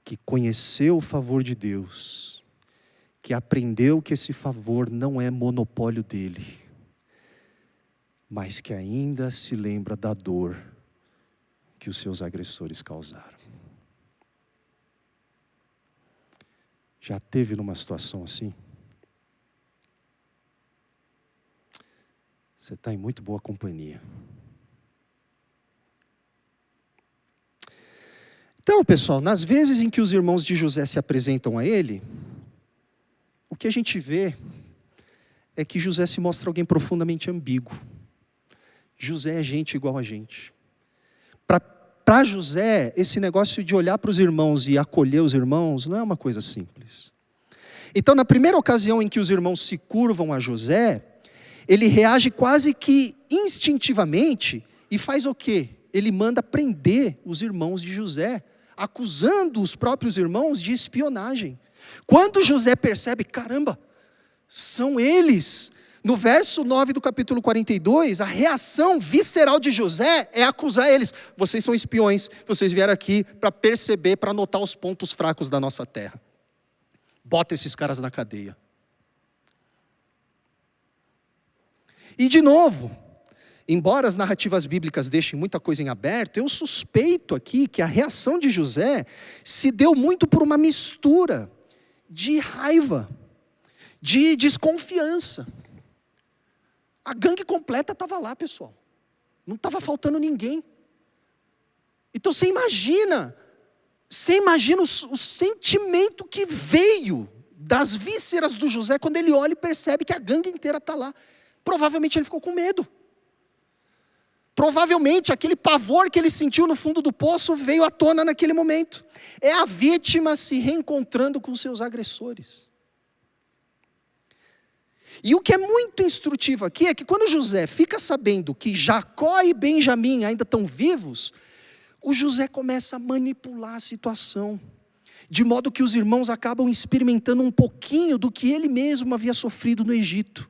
que conheceu o favor de Deus, que aprendeu que esse favor não é monopólio dele, mas que ainda se lembra da dor que os seus agressores causaram. Já teve numa situação assim? Você está em muito boa companhia. Então, pessoal, nas vezes em que os irmãos de José se apresentam a ele, o que a gente vê é que José se mostra alguém profundamente ambíguo. José é gente igual a gente. Para José, esse negócio de olhar para os irmãos e acolher os irmãos não é uma coisa simples. Então, na primeira ocasião em que os irmãos se curvam a José, ele reage quase que instintivamente e faz o quê? Ele manda prender os irmãos de José, acusando os próprios irmãos de espionagem. Quando José percebe, caramba, são eles. No verso 9 do capítulo 42, a reação visceral de José é acusar eles. Vocês são espiões, vocês vieram aqui para perceber, para notar os pontos fracos da nossa terra. Bota esses caras na cadeia. E de novo, embora as narrativas bíblicas deixem muita coisa em aberto, eu suspeito aqui que a reação de José se deu muito por uma mistura de raiva, de desconfiança. A gangue completa estava lá, pessoal. Não estava faltando ninguém. Então você imagina o sentimento que veio das vísceras do José quando ele olha e percebe que a gangue inteira está lá. Provavelmente ele ficou com medo. Provavelmente aquele pavor que ele sentiu no fundo do poço veio à tona naquele momento. É a vítima se reencontrando com seus agressores. E o que é muito instrutivo aqui é que quando José fica sabendo que Jacó e Benjamim ainda estão vivos, o José começa a manipular a situação, de modo que os irmãos acabam experimentando um pouquinho do que ele mesmo havia sofrido no Egito.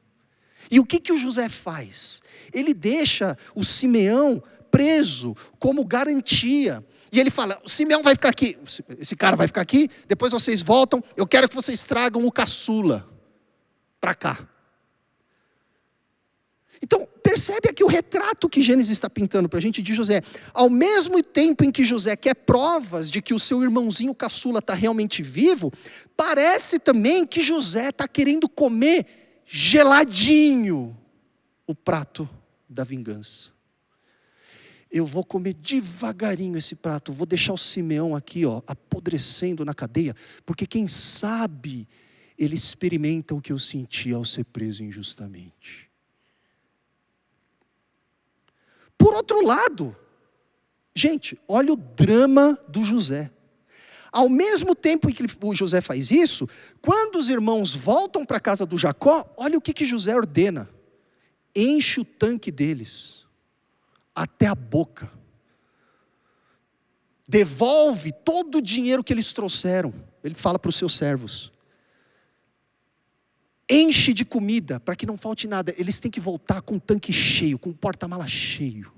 E o que o José faz? Ele deixa o Simeão preso como garantia. E ele fala, o Simeão vai ficar aqui, esse cara vai ficar aqui, depois vocês voltam, eu quero que vocês tragam o caçula para cá. Então, percebe aqui o retrato que Gênesis está pintando para a gente de José. Ao mesmo tempo em que José quer provas de que o seu irmãozinho caçula está realmente vivo, parece também que José está querendo comer geladinho o prato da vingança. Eu vou comer devagarinho esse prato, vou deixar o Simeão aqui, apodrecendo na cadeia, porque quem sabe ele experimenta o que eu senti ao ser preso injustamente. Por outro lado, gente, olha o drama do José. Ao mesmo tempo em que o José faz isso, quando os irmãos voltam para a casa do Jacó, olha o que José ordena. Enche o tanque deles, até a boca. Devolve todo o dinheiro que eles trouxeram. Ele fala para os seus servos. Enche de comida, para que não falte nada. Eles têm que voltar com o tanque cheio, com o porta-mala cheio.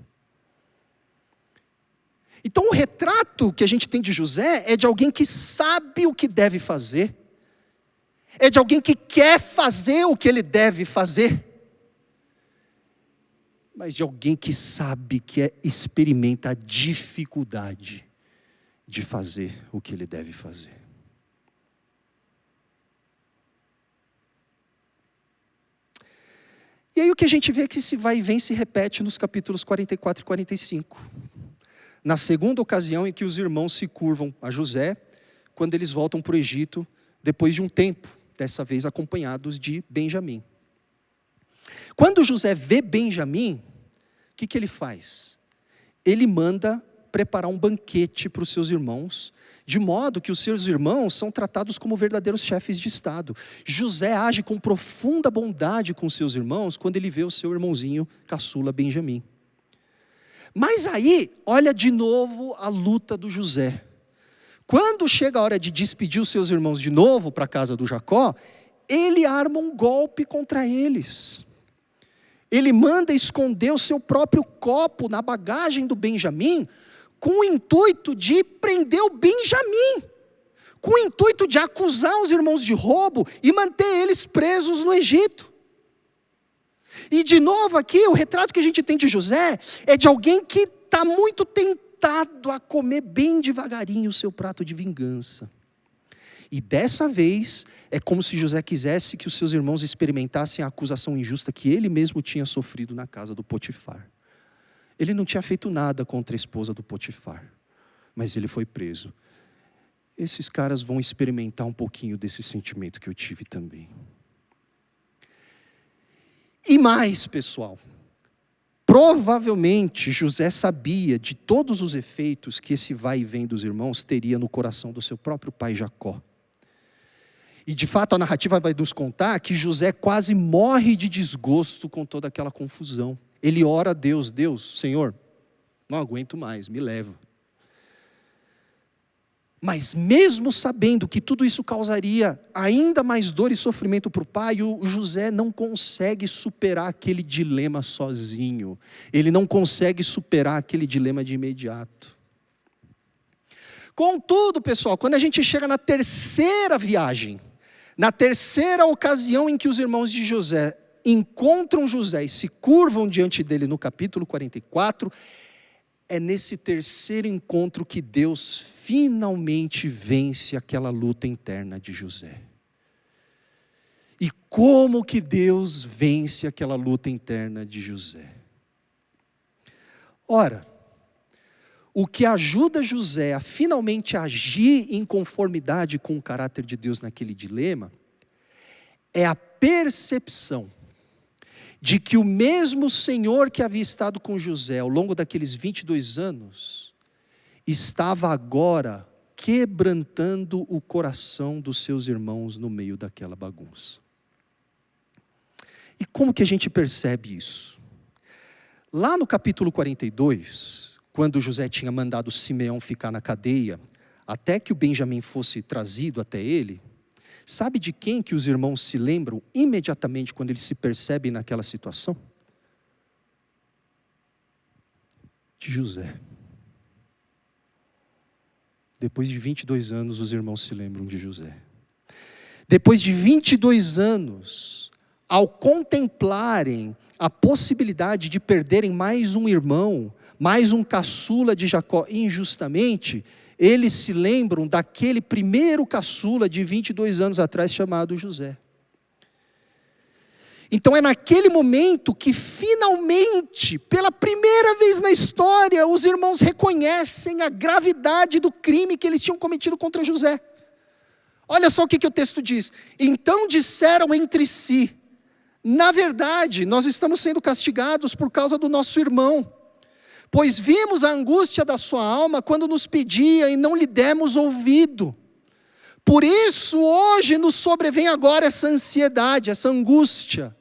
Então o retrato que a gente tem de José é de alguém que sabe o que deve fazer. É de alguém que quer fazer o que ele deve fazer. Mas de alguém que sabe, experimenta a dificuldade de fazer o que ele deve fazer. E aí o que a gente vê é que esse vai e vem se repete nos capítulos 44 e 45. Na segunda ocasião em que os irmãos se curvam a José, quando eles voltam para o Egito, depois de um tempo, dessa vez acompanhados de Benjamim. Quando José vê Benjamim, o que ele faz? Ele manda preparar um banquete para os seus irmãos, de modo que os seus irmãos são tratados como verdadeiros chefes de Estado. José age com profunda bondade com seus irmãos, quando ele vê o seu irmãozinho caçula Benjamim. Mas aí, olha de novo a luta do José. Quando chega a hora de despedir os seus irmãos de novo para a casa do Jacó, ele arma um golpe contra eles. Ele manda esconder o seu próprio copo na bagagem do Benjamim, com o intuito de prender o Benjamim, com o intuito de acusar os irmãos de roubo e manter eles presos no Egito. E de novo aqui, o retrato que a gente tem de José é de alguém que está muito tentado voltado a comer bem devagarinho o seu prato de vingança. E dessa vez, é como se José quisesse que os seus irmãos experimentassem a acusação injusta que ele mesmo tinha sofrido na casa do Potifar. Ele não tinha feito nada contra a esposa do Potifar, mas ele foi preso. Esses caras vão experimentar um pouquinho desse sentimento que eu tive também. E mais, pessoal, provavelmente José sabia de todos os efeitos que esse vai e vem dos irmãos teria no coração do seu próprio pai Jacó. E de fato a narrativa vai nos contar que José quase morre de desgosto com toda aquela confusão. Ele ora a Deus, Deus, Senhor, não aguento mais, me leva. Mas mesmo sabendo que tudo isso causaria ainda mais dor e sofrimento para o pai, o José não consegue superar aquele dilema sozinho. Ele não consegue superar aquele dilema de imediato. Contudo, pessoal, quando a gente chega na terceira viagem, na terceira ocasião em que os irmãos de José encontram José e se curvam diante dele no capítulo 44, é nesse terceiro encontro que Deus finalmente vence aquela luta interna de José. E como que Deus vence aquela luta interna de José? Ora, o que ajuda José a finalmente agir em conformidade com o caráter de Deus naquele dilema, é a percepção de que o mesmo Senhor que havia estado com José ao longo daqueles 22 anos, estava agora quebrantando o coração dos seus irmãos no meio daquela bagunça. E como que a gente percebe isso? Lá no capítulo 42, quando José tinha mandado Simeão ficar na cadeia, até que o Benjamim fosse trazido até ele, sabe de quem que os irmãos se lembram imediatamente quando eles se percebem naquela situação? De José. Depois de 22 anos, os irmãos se lembram de José. Depois de 22 anos, ao contemplarem a possibilidade de perderem mais um irmão, mais um caçula de Jacó injustamente, eles se lembram daquele primeiro caçula de 22 anos atrás chamado José. Então é naquele momento que finalmente, pela primeira vez na história, os irmãos reconhecem a gravidade do crime que eles tinham cometido contra José. Olha só o que o texto diz. Então disseram entre si, na verdade, nós estamos sendo castigados por causa do nosso irmão, pois vimos a angústia da sua alma quando nos pedia e não lhe demos ouvido. Por isso hoje nos sobrevém agora essa ansiedade, essa angústia.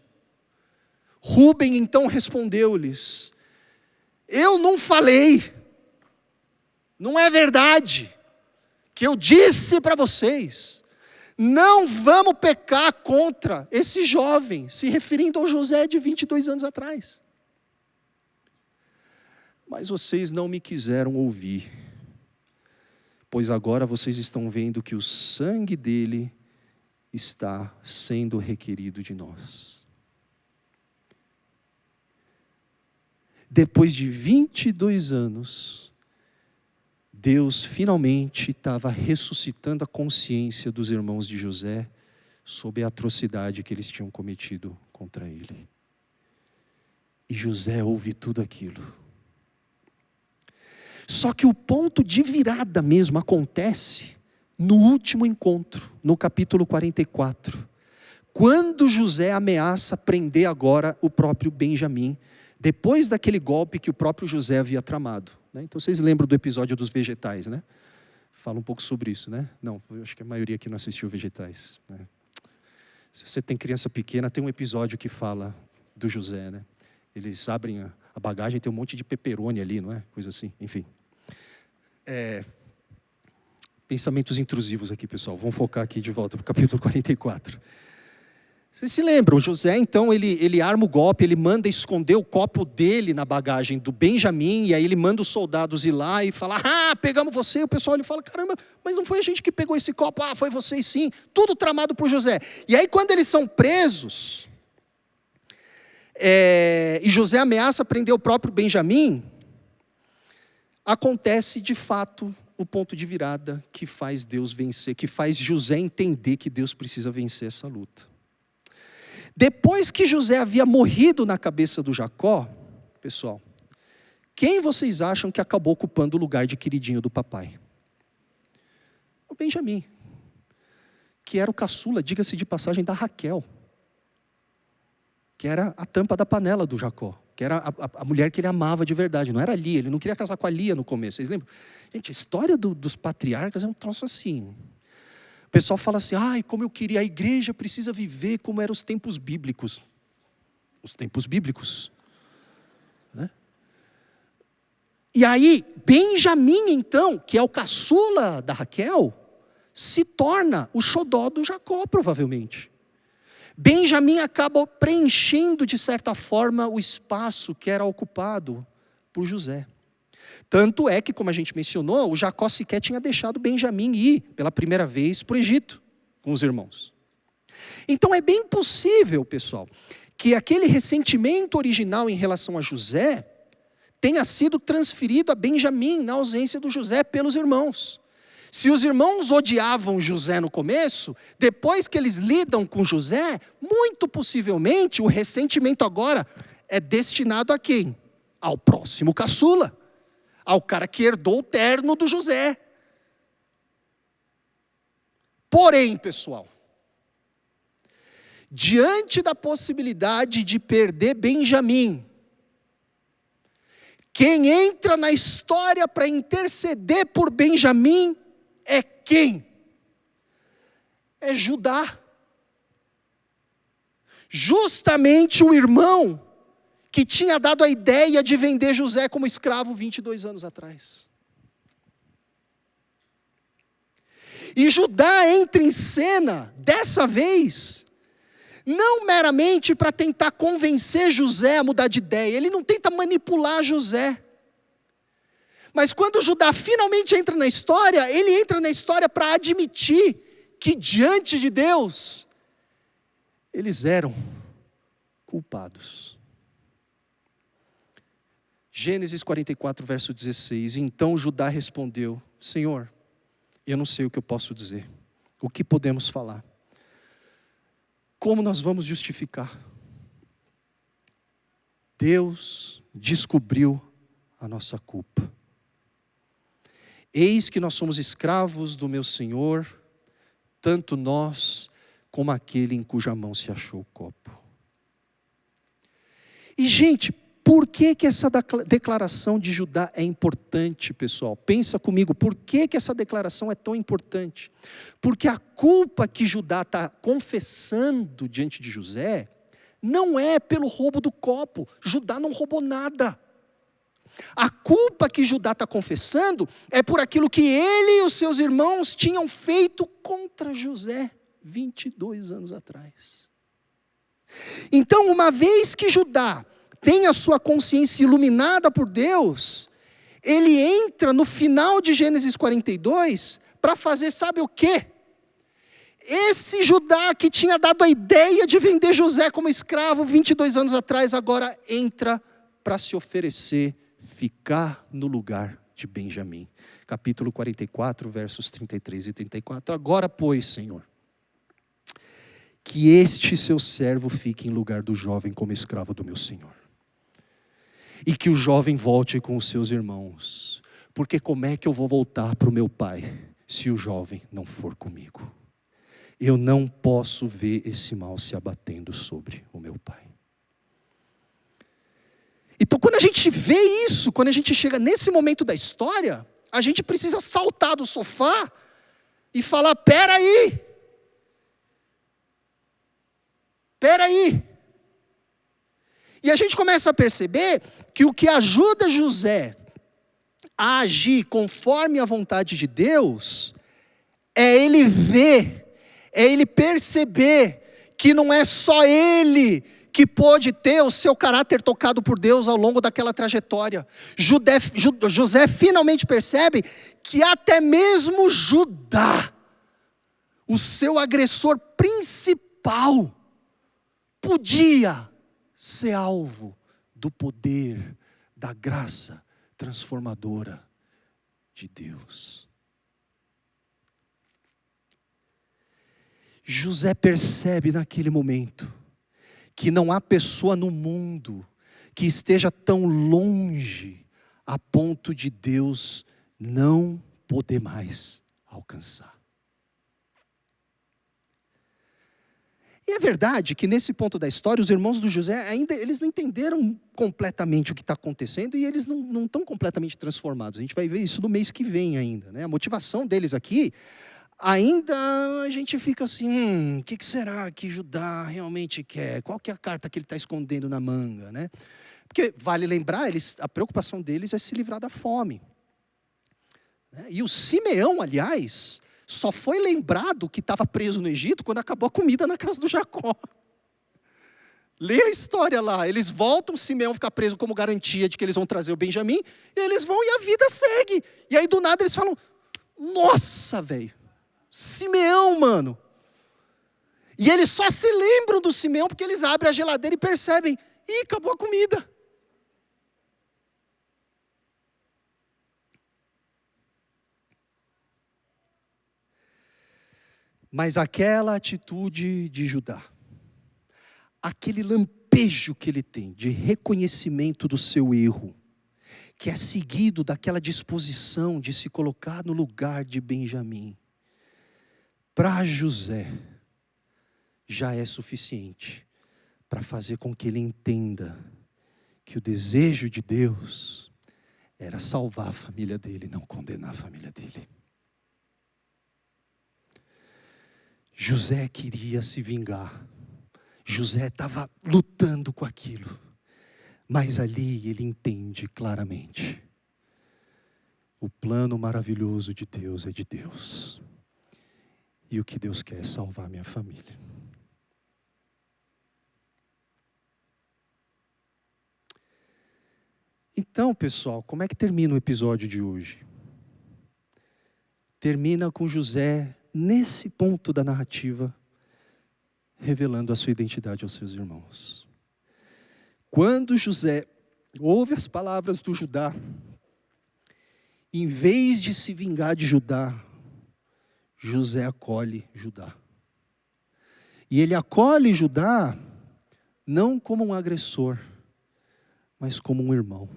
Rúben então respondeu-lhes, eu não falei, não é verdade, que eu disse para vocês, não vamos pecar contra esse jovem, se referindo ao José de 22 anos atrás. Mas vocês não me quiseram ouvir, pois agora vocês estão vendo que o sangue dele está sendo requerido de nós. Depois de 22 anos, Deus finalmente estava ressuscitando a consciência dos irmãos de José sobre a atrocidade que eles tinham cometido contra ele. E José ouve tudo aquilo. Só que o ponto de virada mesmo acontece no último encontro, no capítulo 44, quando José ameaça prender agora o próprio Benjamim, depois daquele golpe que o próprio José havia tramado. Então vocês lembram do episódio dos vegetais, né? Fala um pouco sobre isso, né? Não, eu acho que a maioria aqui não assistiu Vegetais. Né? Se você tem criança pequena, tem um episódio que fala do José, né? Eles abrem a bagagem, tem um monte de pepperoni ali, não é? Coisa assim, enfim. Pensamentos intrusivos aqui, pessoal. Vamos focar aqui de volta para o capítulo 44. Vocês se lembram, José então ele arma o golpe, ele manda esconder o copo dele na bagagem do Benjamim, e aí ele manda os soldados ir lá e falar, pegamos você, e o pessoal ele fala, caramba, mas não foi a gente que pegou esse copo, foi vocês sim, tudo tramado por José. E aí quando eles são presos, e José ameaça prender o próprio Benjamim, acontece de fato o ponto de virada que faz Deus vencer, que faz José entender que Deus precisa vencer essa luta. Depois que José havia morrido na cabeça do Jacó, pessoal, quem vocês acham que acabou ocupando o lugar de queridinho do papai? O Benjamim, que era o caçula, diga-se de passagem, da Raquel, que era a tampa da panela do Jacó, que era a mulher que ele amava de verdade, não era a Lia, ele não queria casar com a Lia no começo, vocês lembram? Gente, a história dos patriarcas é um troço assim. O pessoal fala assim, como eu queria, a igreja precisa viver como eram os tempos bíblicos. Os tempos bíblicos. Né? E aí, Benjamim então, que é o caçula da Raquel, se torna o xodó do Jacó, provavelmente. Benjamim acaba preenchendo, de certa forma, o espaço que era ocupado por José. Tanto é que, como a gente mencionou, o Jacó sequer tinha deixado Benjamim ir, pela primeira vez, para o Egito, com os irmãos. Então é bem possível, pessoal, que aquele ressentimento original em relação a José tenha sido transferido a Benjamim, na ausência do José, pelos irmãos. Se os irmãos odiavam José no começo, depois que eles lidam com José, muito possivelmente o ressentimento agora é destinado a quem? Ao próximo caçula, ao cara que herdou o terno do José. Porém, pessoal, diante da possibilidade de perder Benjamim, quem entra na história para interceder por Benjamim é quem? É Judá. Justamente o irmão que tinha dado a ideia de vender José como escravo 22 anos atrás. E Judá entra em cena, dessa vez, não meramente para tentar convencer José a mudar de ideia, ele não tenta manipular José. Mas quando Judá finalmente entra na história, ele entra na história para admitir que diante de Deus, eles eram culpados. Gênesis 44, verso 16. Então Judá respondeu: Senhor, eu não sei o que eu posso dizer. O que podemos falar? Como nós vamos justificar? Deus descobriu a nossa culpa. Eis que nós somos escravos do meu Senhor, tanto nós como aquele em cuja mão se achou o copo. E, gente, por que essa declaração de Judá é importante, pessoal? Pensa comigo, por que essa declaração é tão importante? Porque a culpa que Judá está confessando diante de José, não é pelo roubo do copo. Judá não roubou nada. A culpa que Judá está confessando é por aquilo que ele e os seus irmãos tinham feito contra José 22 anos atrás. Então, uma vez que Judá tem a sua consciência iluminada por Deus, ele entra no final de Gênesis 42 para fazer, sabe o quê? Esse Judá que tinha dado a ideia de vender José como escravo 22 anos atrás, agora entra para se oferecer, ficar no lugar de Benjamim. Capítulo 44, versos 33 e 34. Agora, pois, Senhor, que este seu servo fique em lugar do jovem como escravo do meu Senhor. E que o jovem volte com os seus irmãos. Porque como é que eu vou voltar para o meu pai, se o jovem não for comigo? Eu não posso ver esse mal se abatendo sobre o meu pai. Então, quando a gente vê isso, quando a gente chega nesse momento da história, a gente precisa saltar do sofá e falar: peraí, e a gente começa a perceber que o que ajuda José a agir conforme a vontade de Deus, é ele ver, é ele perceber que não é só ele que pôde ter o seu caráter tocado por Deus ao longo daquela trajetória. José finalmente percebe que até mesmo Judá, o seu agressor principal, podia ser alvo do poder, da graça transformadora de Deus. José percebe naquele momento que não há pessoa no mundo que esteja tão longe a ponto de Deus não poder mais alcançar. E é verdade que nesse ponto da história, os irmãos do José ainda eles não entenderam completamente o que está acontecendo e eles não estão completamente transformados. A gente vai ver isso no mês que vem ainda, né? A motivação deles aqui, ainda a gente fica assim, o que será que Judá realmente quer? Qual que é a carta que ele está escondendo na manga, né? Porque vale lembrar, a preocupação deles é se livrar da fome. E o Simeão, aliás, só foi lembrado que estava preso no Egito quando acabou a comida na casa do Jacó. Lê a história lá. Eles voltam, Simeão fica preso como garantia de que eles vão trazer o Benjamim, e eles vão e a vida segue. E aí do nada eles falam, nossa, velho, Simeão, mano. E eles só se lembram do Simeão porque eles abrem a geladeira e percebem, ih, acabou a comida. Mas aquela atitude de Judá, aquele lampejo que ele tem de reconhecimento do seu erro, que é seguido daquela disposição de se colocar no lugar de Benjamim, para José, já é suficiente para fazer com que ele entenda que o desejo de Deus era salvar a família dele, não condenar a família dele. José queria se vingar. José estava lutando com aquilo. Mas ali ele entende claramente. O plano maravilhoso de Deus é de Deus. E o que Deus quer é salvar minha família. Então, pessoal, como é que termina o episódio de hoje? Termina com José nesse ponto da narrativa, revelando a sua identidade aos seus irmãos. Quando José ouve as palavras do Judá, em vez de se vingar de Judá, José acolhe Judá. E ele acolhe Judá não como um agressor, mas como um irmão.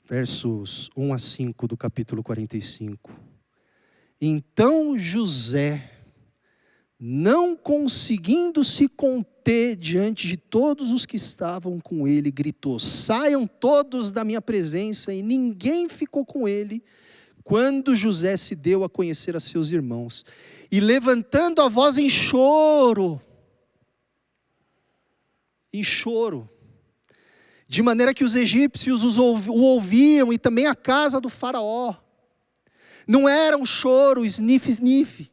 Versos 1 a 5 do capítulo 45. Então José, não conseguindo se conter diante de todos os que estavam com ele, gritou, saiam todos da minha presença, e ninguém ficou com ele, quando José se deu a conhecer a seus irmãos. E levantando a voz em choro, de maneira que os egípcios o ouviam, e também a casa do faraó. Não era um choro sniff,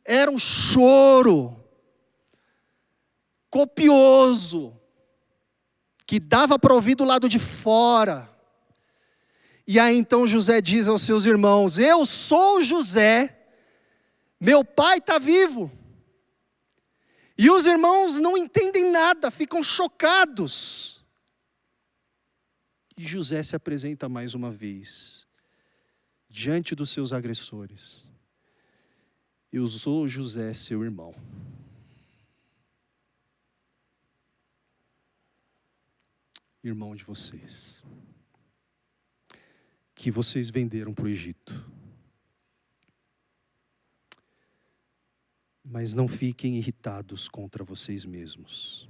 era um choro copioso, que dava para ouvir do lado de fora. E aí então José diz aos seus irmãos, eu sou José, meu pai está vivo. E os irmãos não entendem nada, ficam chocados. E José se apresenta mais uma vez, diante dos seus agressores. Eu sou José, seu irmão. Irmão de vocês. Que vocês venderam para o Egito. Mas não fiquem irritados contra vocês mesmos.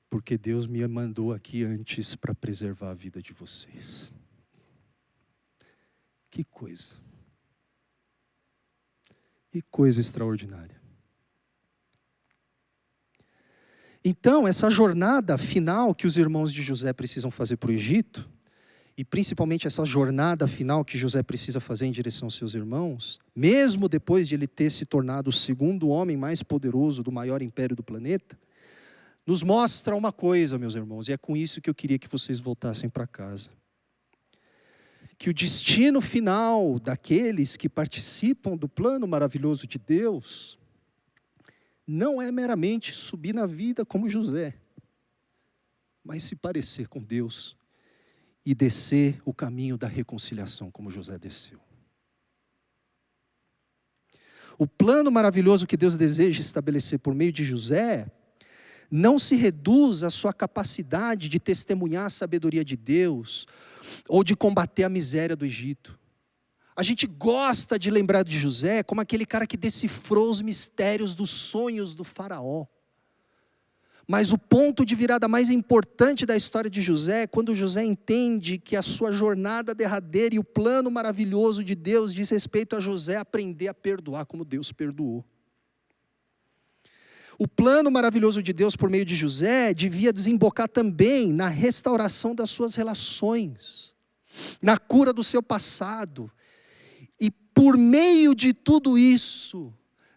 Porque Deus me mandou aqui antes para preservar a vida de vocês. Que coisa. Que coisa extraordinária. Então, essa jornada final que os irmãos de José precisam fazer para o Egito, e principalmente essa jornada final que José precisa fazer em direção aos seus irmãos, mesmo depois de ele ter se tornado o segundo homem mais poderoso do maior império do planeta, nos mostra uma coisa, meus irmãos, e é com isso que eu queria que vocês voltassem para casa. Que o destino final daqueles que participam do plano maravilhoso de Deus não é meramente subir na vida como José, mas se parecer com Deus e descer o caminho da reconciliação, como José desceu. O plano maravilhoso que Deus deseja estabelecer por meio de José não se reduz à sua capacidade de testemunhar a sabedoria de Deus ou de combater a miséria do Egito. A gente gosta de lembrar de José como aquele cara que decifrou os mistérios dos sonhos do faraó. Mas o ponto de virada mais importante da história de José é quando José entende que a sua jornada derradeira e o plano maravilhoso de Deus diz respeito a José aprender a perdoar como Deus perdoou. O plano maravilhoso de Deus por meio de José devia desembocar também na restauração das suas relações, na cura do seu passado, e por meio de tudo isso,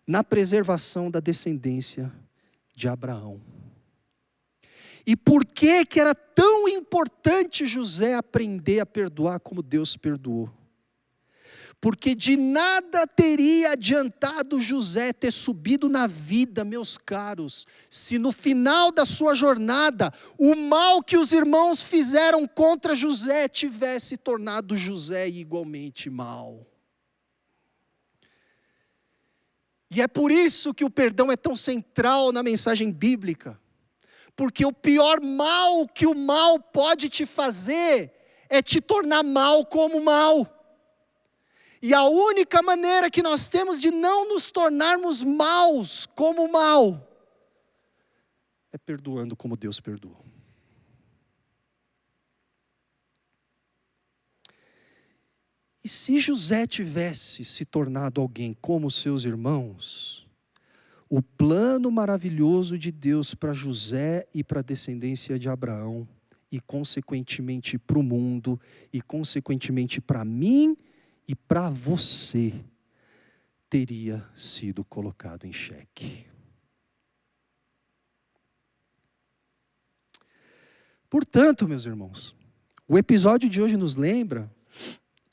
na preservação da descendência de Abraão. E por que era tão importante José aprender a perdoar como Deus perdoou? Porque de nada teria adiantado José ter subido na vida, meus caros, se no final da sua jornada, o mal que os irmãos fizeram contra José tivesse tornado José igualmente mal. E é por isso que o perdão é tão central na mensagem bíblica. Porque o pior mal que o mal pode te fazer é te tornar mal como mal. E a única maneira que nós temos de não nos tornarmos maus como mal é perdoando como Deus perdoou. E se José tivesse se tornado alguém como seus irmãos, o plano maravilhoso de Deus para José e para a descendência de Abraão, e consequentemente para o mundo, e consequentemente para mim e para você, teria sido colocado em xeque. Portanto, meus irmãos, o episódio de hoje nos lembra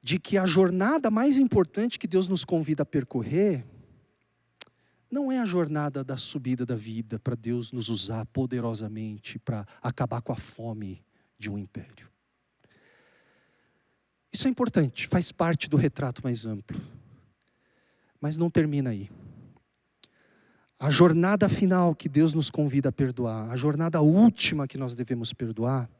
de que a jornada mais importante que Deus nos convida a percorrer não é a jornada da subida da vida para Deus nos usar poderosamente para acabar com a fome de um império. Isso é importante, faz parte do retrato mais amplo. Mas não termina aí. A jornada final que Deus nos convida a perdoar, a jornada última que nós devemos perdoar,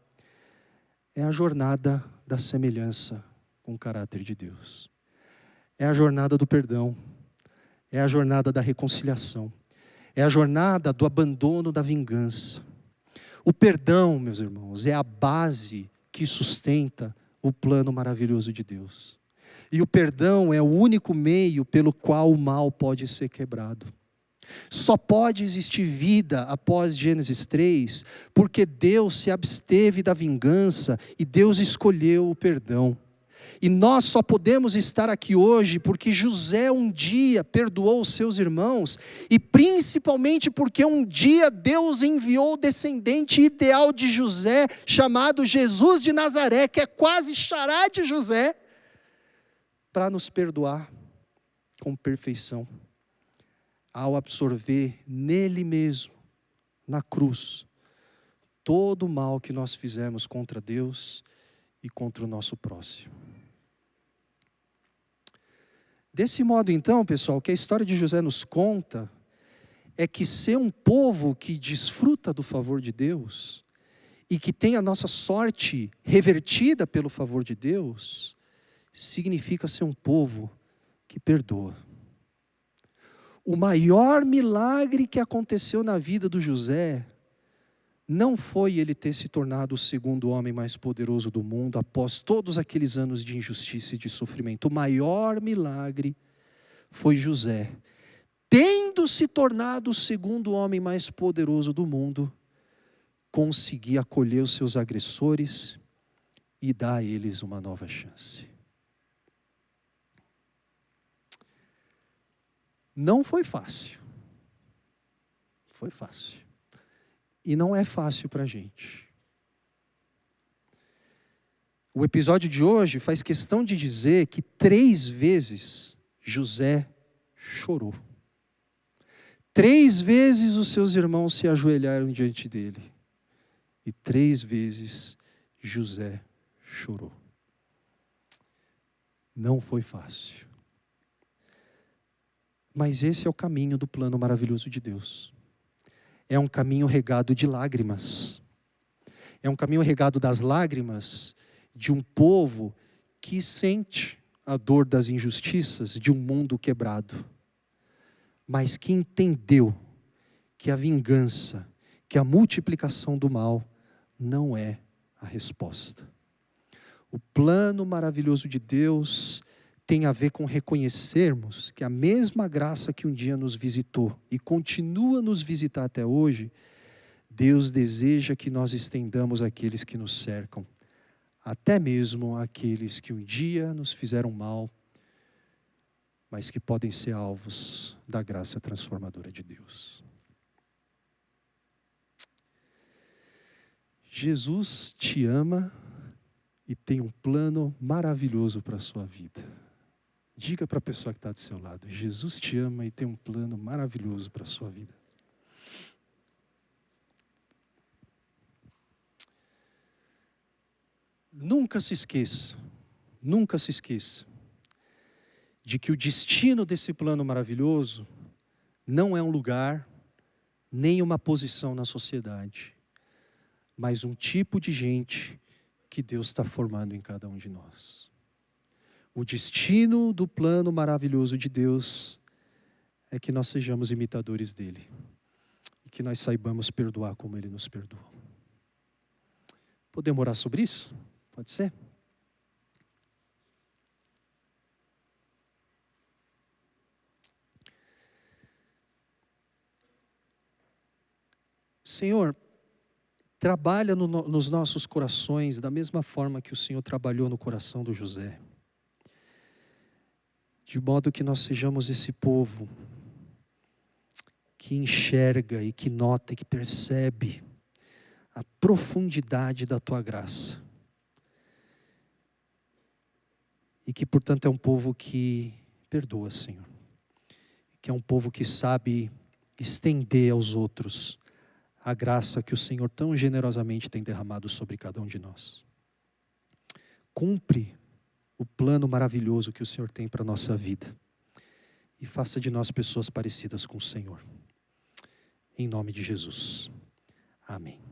é a jornada da semelhança com o caráter de Deus. É a jornada do perdão. É a jornada da reconciliação. É a jornada do abandono da vingança. O perdão, meus irmãos, é a base que sustenta o plano maravilhoso de Deus. E o perdão é o único meio pelo qual o mal pode ser quebrado. Só pode existir vida após Gênesis 3, porque Deus se absteve da vingança e Deus escolheu o perdão. E nós só podemos estar aqui hoje porque José um dia perdoou os seus irmãos, e principalmente porque um dia Deus enviou o descendente ideal de José, chamado Jesus de Nazaré, que é quase xará de José, para nos perdoar com perfeição, ao absorver nele mesmo, na cruz, todo o mal que nós fizemos contra Deus e contra o nosso próximo. Desse modo, então, pessoal, o que a história de José nos conta é que ser um povo que desfruta do favor de Deus e que tem a nossa sorte revertida pelo favor de Deus, significa ser um povo que perdoa. O maior milagre que aconteceu na vida do José não foi ele ter se tornado o segundo homem mais poderoso do mundo após todos aqueles anos de injustiça e de sofrimento. O maior milagre foi José, tendo se tornado o segundo homem mais poderoso do mundo, conseguir acolher os seus agressores e dar a eles uma nova chance. Não foi fácil. Foi fácil. E não é fácil para a gente. O episódio de hoje faz questão de dizer que 3 vezes José chorou. 3 vezes os seus irmãos se ajoelharam diante dele. E 3 vezes José chorou. Não foi fácil. Mas esse é o caminho do plano maravilhoso de Deus. É um caminho regado de lágrimas. É um caminho regado das lágrimas de um povo que sente a dor das injustiças de um mundo quebrado, mas que entendeu que a vingança, que a multiplicação do mal não é a resposta. O plano maravilhoso de Deus tem a ver com reconhecermos que a mesma graça que um dia nos visitou e continua a nos visitar até hoje, Deus deseja que nós estendamos àqueles que nos cercam, até mesmo àqueles que um dia nos fizeram mal, mas que podem ser alvos da graça transformadora de Deus. Jesus te ama e tem um plano maravilhoso para a sua vida. Diga para a pessoa que está do seu lado: Jesus te ama e tem um plano maravilhoso para a sua vida. Nunca se esqueça de que o destino desse plano maravilhoso não é um lugar, nem uma posição na sociedade, mas um tipo de gente que Deus está formando em cada um de nós. O destino do plano maravilhoso de Deus é que nós sejamos imitadores dele e que nós saibamos perdoar como ele nos perdoou. Podemos orar sobre isso? Pode ser? Senhor, trabalha nos nossos corações da mesma forma que o Senhor trabalhou no coração do José. De modo que nós sejamos esse povo que enxerga e que nota e que percebe a profundidade da Tua graça. E que, portanto, é um povo que perdoa, Senhor. Que é um povo que sabe estender aos outros a graça que o Senhor tão generosamente tem derramado sobre cada um de nós. Cumpre o plano maravilhoso que o Senhor tem para a nossa vida. E faça de nós pessoas parecidas com o Senhor. Em nome de Jesus. Amém.